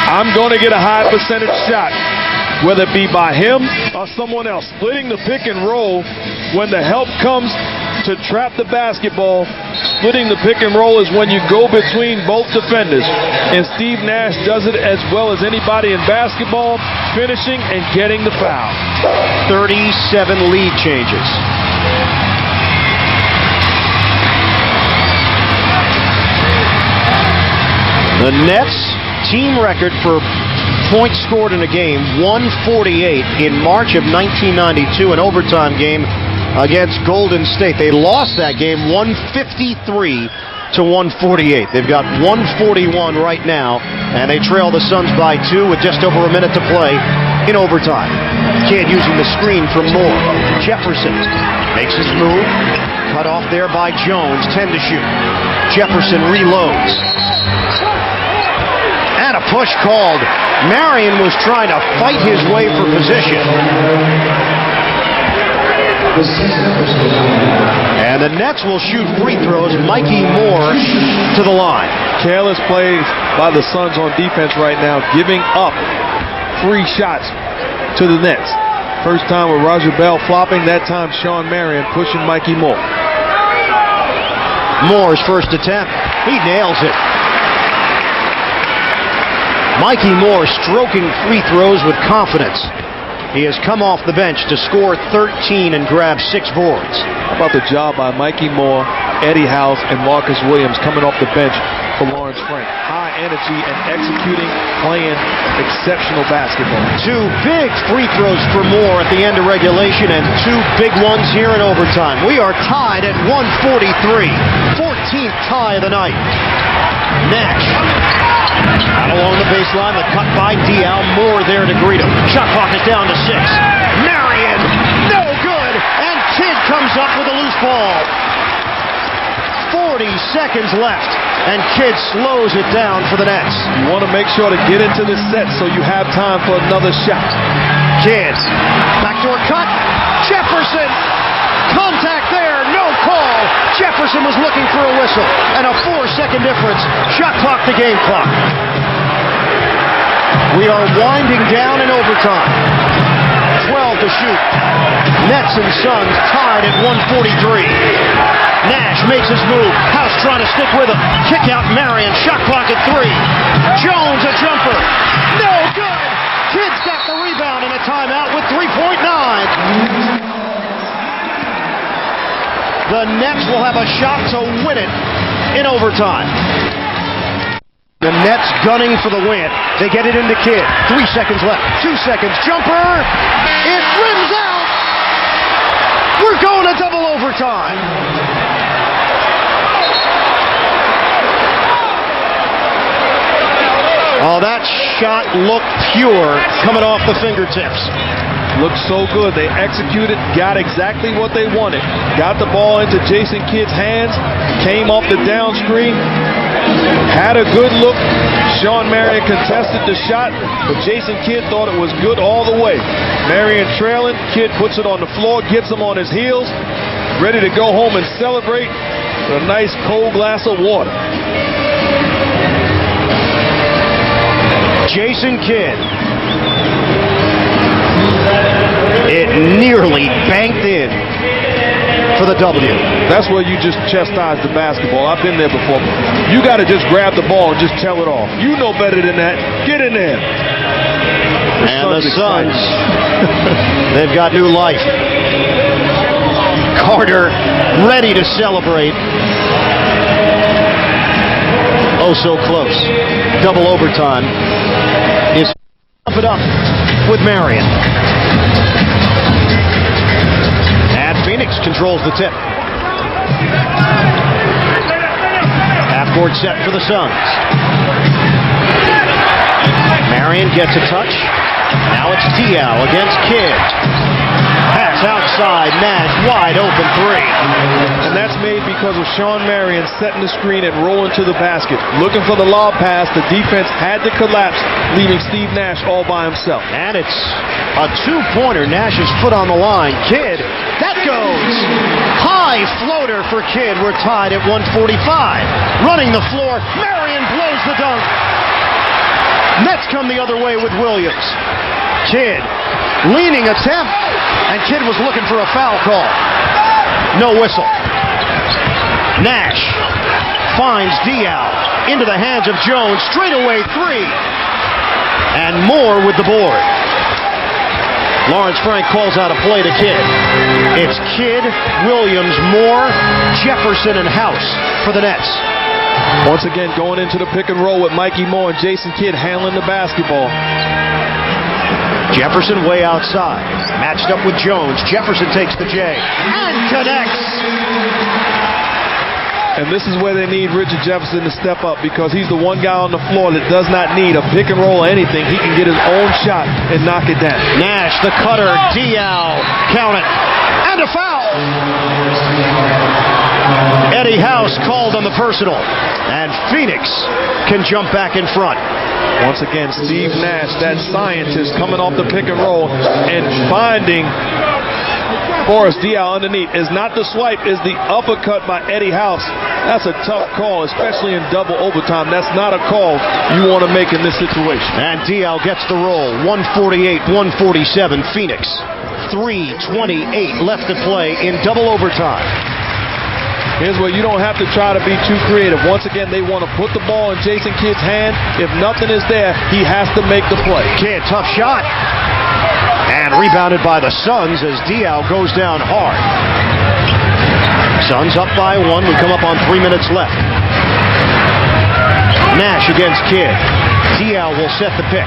I'm going to get a high percentage shot, whether it be by him or someone else. Splitting the pick and roll when the help comes to trap the basketball. Splitting the pick and roll is when you go between both defenders. And Steve Nash does it as well as anybody in basketball, finishing and getting the foul. 37 lead changes. The Nets team record for points scored in a game, 148 in March of 1992, an overtime game against Golden State. They lost that game 153 to 148. They've got 141 right now, and they trail the Suns by 2 with just over a minute to play in overtime. Kidd using the screen from Moore. Jefferson makes his move. Cut off there by Jones, 10 to shoot. Jefferson reloads. And a push called. Marion was trying to fight his way for position. And the Nets will shoot free throws. Mikey Moore to the line. Careless plays by the Suns on defense right now, giving up free shots to the Nets. First time with Roger Bell flopping, that time Shawn Marion pushing Mikey Moore. Moore's first attempt. He nails it. Mikey Moore stroking free throws with confidence. He has come off the bench to score 13 and grab 6 boards. How about the job by Mikey Moore, Eddie House, and Marcus Williams coming off the bench for Lawrence Frank. High energy and executing, playing exceptional basketball. 2 big free throws for Moore at the end of regulation and 2 big ones here in overtime. We are tied at 143. 14th tie of the night. Nash. Out along the baseline, the cut by Diaw. Moore there to greet him. Shot clock is down to 6. Marion, no good. And Kidd comes up with a loose ball. 40 seconds left, and Kidd slows it down for the Nets. You want to make sure to get into the set so you have time for another shot. Kidd, backdoor cut. Jefferson, contact there, no call. Jefferson was looking for a whistle, and a 4-second difference. Shot clock to game clock. We are winding down in overtime. 12 to shoot. Nets and Suns tied at 143. Nash makes his move. House trying to stick with him. Kick out Marion. Shot clock at 3. Jones a jumper. No good. Kidd's got the rebound and a timeout with 3.9. The Nets will have a shot to win it in overtime. The Nets gunning for the win. They get it into Kidd. 3 seconds left. 2 seconds. Jumper. It rims out. We're going to double overtime. Oh, that shot looked pure coming off the fingertips. Looked so good. They executed, got exactly what they wanted. Got the ball into Jason Kidd's hands, came off the down screen, had a good look. Shawn Marion contested the shot, but Jason Kidd thought it was good all the way. Marion trailing, Kidd puts it on the floor, gets him on his heels, ready to go home and celebrate with a nice cold glass of water. Jason Kidd. It nearly banked in for the W. That's where you just chastise the basketball. I've been there before. You got to just grab the ball and just tell it off. You know better than that. Get in there. And the Suns, they've got new life. Carter ready to celebrate. Oh, so close. Double overtime is up it up with Marion. And Phoenix controls the tip. Half-court set for the Suns. Marion gets a touch. Now it's Diaw against Kidd. Pass outside. Nash wide open three. And that's made because of Marion setting the screen and rolling to the basket. Looking for the lob pass. The defense had to collapse, leaving Steve Nash all by himself. And it's a two-pointer. Nash's foot on the line. Kidd, that goes. High floater for Kidd. We're tied at 145. Running the floor. Marion blows the dunk. Nets come the other way with Williams. Kidd, leaning attempt, and Kidd was looking for a foul call. No whistle. Nash finds Diaw into the hands of Jones. Straightaway three. And Moore with the board. Lawrence Frank calls out a play to Kidd. It's Kidd, Williams, Moore, Jefferson, and House for the Nets. Once again, going into the pick and roll with Mikey Moore and Jason Kidd handling the basketball. Jefferson way outside. Matched up with Jones. Jefferson takes the J and connects. And this is where they need Richard Jefferson to step up, because he's the one guy on the floor that does not need a pick and roll or anything. He can get his own shot and knock it down. Nash, the cutter. Diaw, count it. And a foul. Eddie House called on the personal. And Phoenix can jump back in front. Once again, Steve Nash, that scientist, coming off the pick and roll and finding Forrest Diaw underneath. Is not the swipe, is the uppercut by Eddie House. That's a tough call, especially in double overtime. That's not a call you want to make in this situation. And Diaw gets the roll. 148-147 Phoenix. 3:28 left to play in double overtime. Here's where you don't have to try to be too creative. Once again, they want to put the ball in Jason Kidd's hand. If nothing is there, he has to make the play. Kidd, tough shot. And rebounded by the Suns as Diaw goes down hard. Suns up by one. We come up on 3 minutes left. Nash against Kidd. Diaw will set the pick.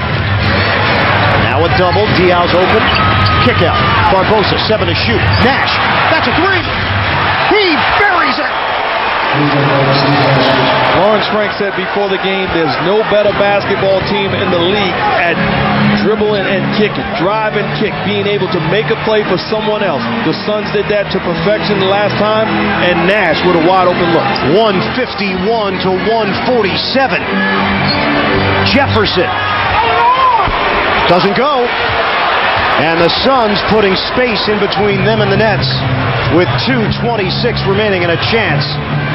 Now a double. Diaw's open. Kick out. Barbosa, 7 to shoot. Nash, that's a three. He buries it. Lawrence Frank said before the game, there's no better basketball team in the league at dribbling and kicking, drive and kick, being able to make a play for someone else. The Suns did that to perfection the last time, and Nash with a wide open look. 151-147. Jefferson doesn't go. And the Suns putting space in between them and the Nets with 2:26 remaining and a chance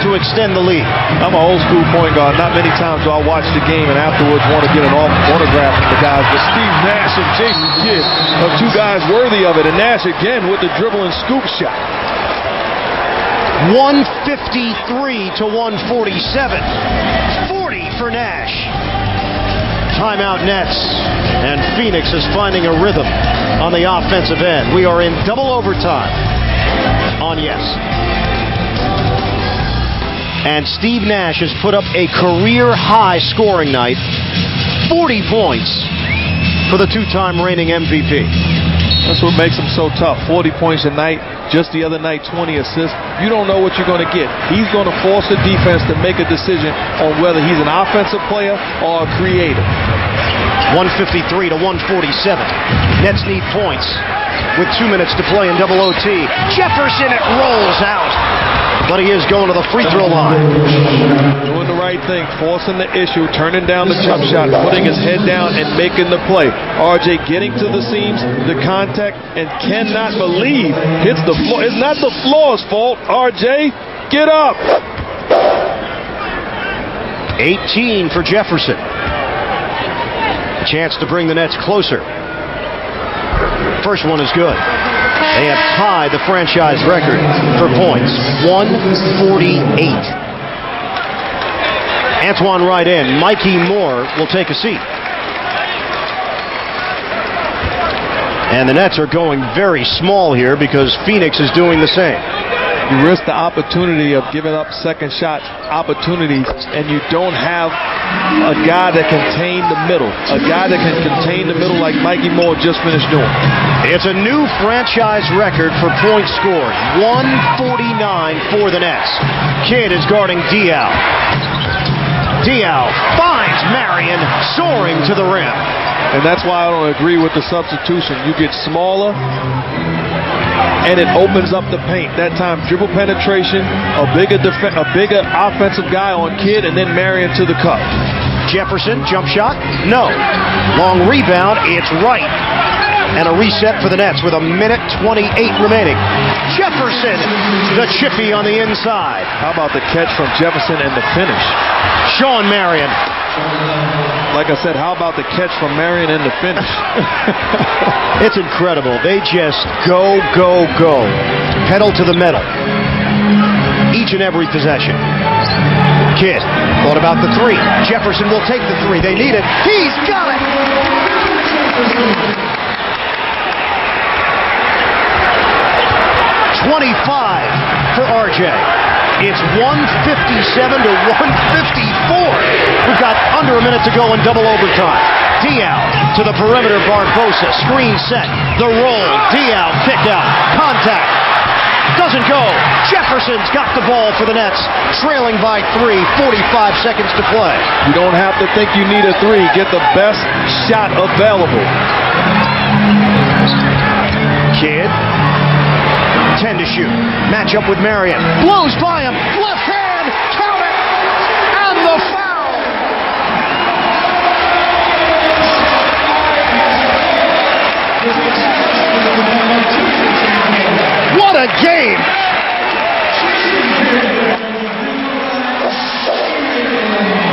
to extend the lead. I'm an old school point guard. Not many times do I watch the game and afterwards want to get an autograph from the guys. But Steve Nash and Jason Kidd are two guys worthy of it. And Nash again with the dribble and scoop shot. 153-147. 40 for Nash. Timeout Nets. And Phoenix is finding a rhythm on the offensive end. We are in double overtime on Yes. And Steve Nash has put up a career-high scoring night. 40 points for the two-time reigning MVP. That's what makes him so tough. 40 points a night. Just the other night, 20 assists. You don't know what you're going to get. He's going to force the defense to make a decision on whether he's an offensive player or a creator. 153-147. Nets need points with 2 minutes to play in double OT. Jefferson, it rolls out. But he is going to the free throw line. Doing the right thing, forcing the issue, turning down the jump shot, putting his head down and making the play. RJ getting to the seams, the contact, and cannot believe hits the floor. It's not the floor's fault. RJ, get up. 18 for Jefferson. A chance to bring the Nets closer. First one is good. They have tied the franchise record for points. 148. Antoine right in. Mikey Moore will take a seat. And the Nets are going very small here because Phoenix is doing the same. You risk the opportunity of giving up second shot opportunities, and you don't have a guy that can contain the middle. A guy that can contain the middle like Mikey Moore just finished doing. It's a new franchise record for points scored. 149 for the Nets. Kidd is guarding Diaw. Diaw finds Marion soaring to the rim. And that's why I don't agree with the substitution. You get smaller, and it opens up the paint. That time, dribble penetration, a bigger offensive guy on Kidd, and then Marion to the cup. Jefferson, jump shot, no. Long rebound, it's right. And a reset for the Nets with 1:28 remaining. Jefferson, the chippy on the inside. How about the catch from Jefferson and the finish? Sean Marion. Like I said, how about the catch from Marion and the finish? It's incredible. They just go, go, go. Pedal to the metal. Each and every possession. Kidd thought about the three. Jefferson will take the three. They need it. He's got it! 25 for RJ. It's 157 to 154. We've got under a minute to go in double overtime. Diaw to the perimeter. Barbosa. Screen set. The roll. Diaw kicked out. Contact. Doesn't go. Jefferson's got the ball for the Nets. Trailing by 3. 45 seconds to play. You don't have to think you need a three. Get the best shot available. Kidd. 10 to shoot. Match up with Marion. Blows by him. Left hand. Count it. And the foul. What a game.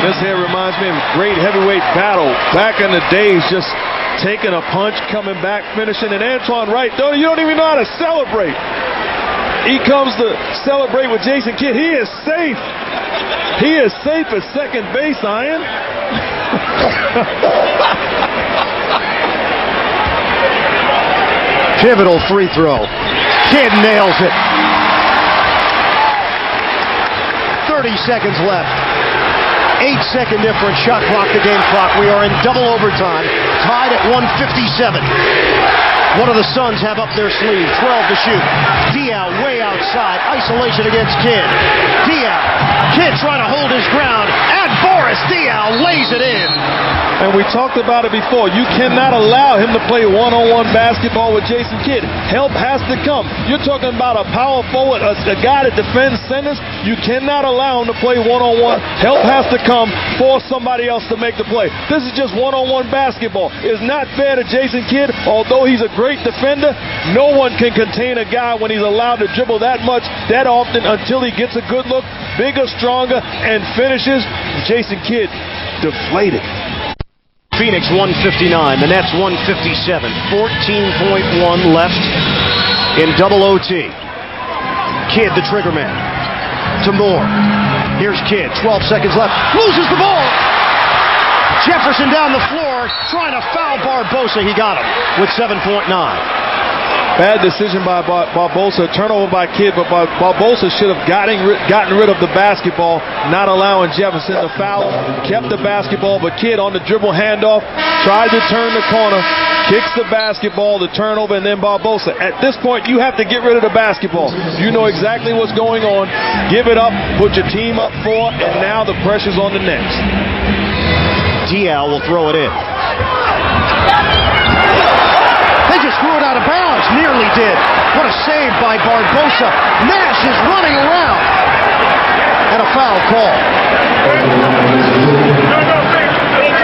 This here reminds me of a great heavyweight battle back in the days. Just taking a punch, coming back, finishing. And Antoine Wright, you don't even know how to celebrate. He comes to celebrate with Jason Kidd. He is safe. He is safe at second base, Ian. Pivotal free throw. Kidd nails it. 30 seconds left. 8-second difference. Shot clock to game clock. We are in double overtime. Tied at 157. What do the Suns have up their sleeve? 12 to shoot. Diaw way outside. Isolation against Kidd. Diaw. Kidd trying to hold his ground. And Boris Diaw lays it in. And we talked about it before. You cannot allow him to play one-on-one basketball with Jason Kidd. Help has to come. You're talking about a power forward, a guy that defends centers. You cannot allow him to play one-on-one. Help has to come for somebody else to make the play. This is just one-on-one basketball. It's not fair to Jason Kidd. Although he's a great defender, no one can contain a guy when he's allowed to dribble that much, that often, until he gets a good look, bigger, stronger, and finishes. Jason Kidd deflated. Phoenix 159, the Nets 157. 14.1 left in double OT. Kidd, the trigger man. To Moore. Here's Kidd, 12 seconds left. Loses the ball. Jefferson down the floor, trying to foul Barbosa. He got him with 7.9. Bad decision by Barbosa. Turnover by Kidd, but Barbosa should have gotten rid of the basketball, not allowing Jefferson to foul. Kept the basketball, but Kidd on the dribble handoff, tried to turn the corner, kicks the basketball, the turnover, and then Barbosa. At this point, you have to get rid of the basketball. You know exactly what's going on. Give it up, put your team up 4, and now the pressure's on the Nets. Diaw will throw it in. They just threw it out of bounds. Nearly did. What a save by Barbosa. Nash is running around. And a foul call.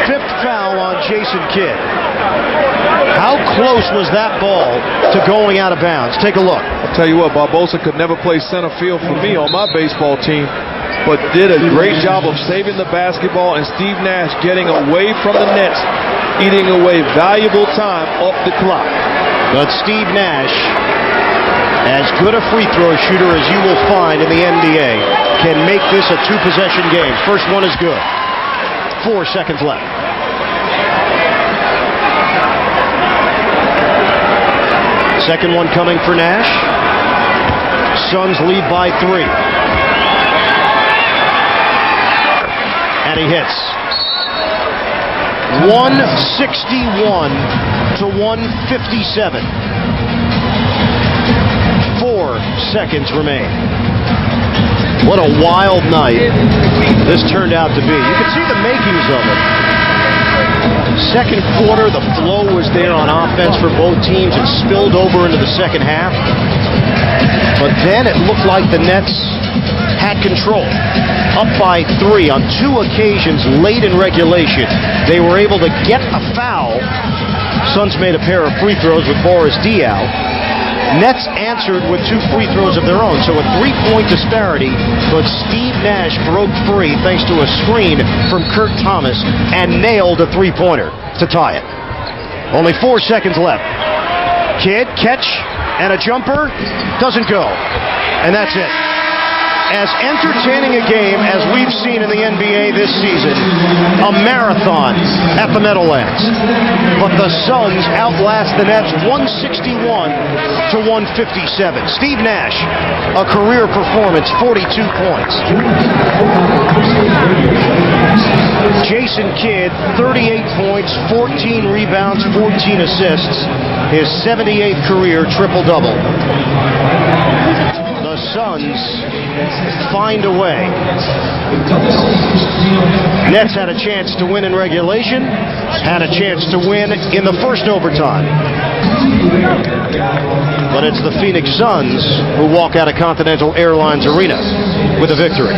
5th foul on Jason Kidd. How close was that ball to going out of bounds? Take a look. I'll tell you what, Barbosa could never play center field for me on my baseball team, but did a great job of saving the basketball, and Steve Nash getting away from the Nets, eating away valuable time off the clock. But Steve Nash, as good a free throw shooter as you will find in the NBA, can make this a 2-possession game. First one is good. 4 seconds left. Second one coming for Nash. Suns lead by 3. And he hits. 161 to 157. 4 seconds remain. What a wild night this turned out to be. You can see the makings of it. Second quarter, the flow was there on offense for both teams and spilled over into the second half. But then it looked like the Nets had control. Up by 3 on 2 occasions late in regulation. They were able to get a foul. Suns made a pair of free throws with Diaw. Nets answered with 2 free throws of their own, so a 3-point disparity, but Steve Nash broke free thanks to a screen from Kurt Thomas and nailed a 3-pointer to tie it. Only 4 seconds left. Kidd, catch, and a jumper, doesn't go. And that's it. As entertaining a game as we've seen in the NBA this season, a marathon at the Meadowlands. But the Suns outlast the Nets 161-157. Steve Nash, a career performance, 42 points. Jason Kidd, 38 points, 14 rebounds, 14 assists. His 78th career triple-double. The Suns find a way. Nets had a chance to win in regulation, had a chance to win in the first overtime. But it's the Phoenix Suns who walk out of Continental Airlines Arena with a victory.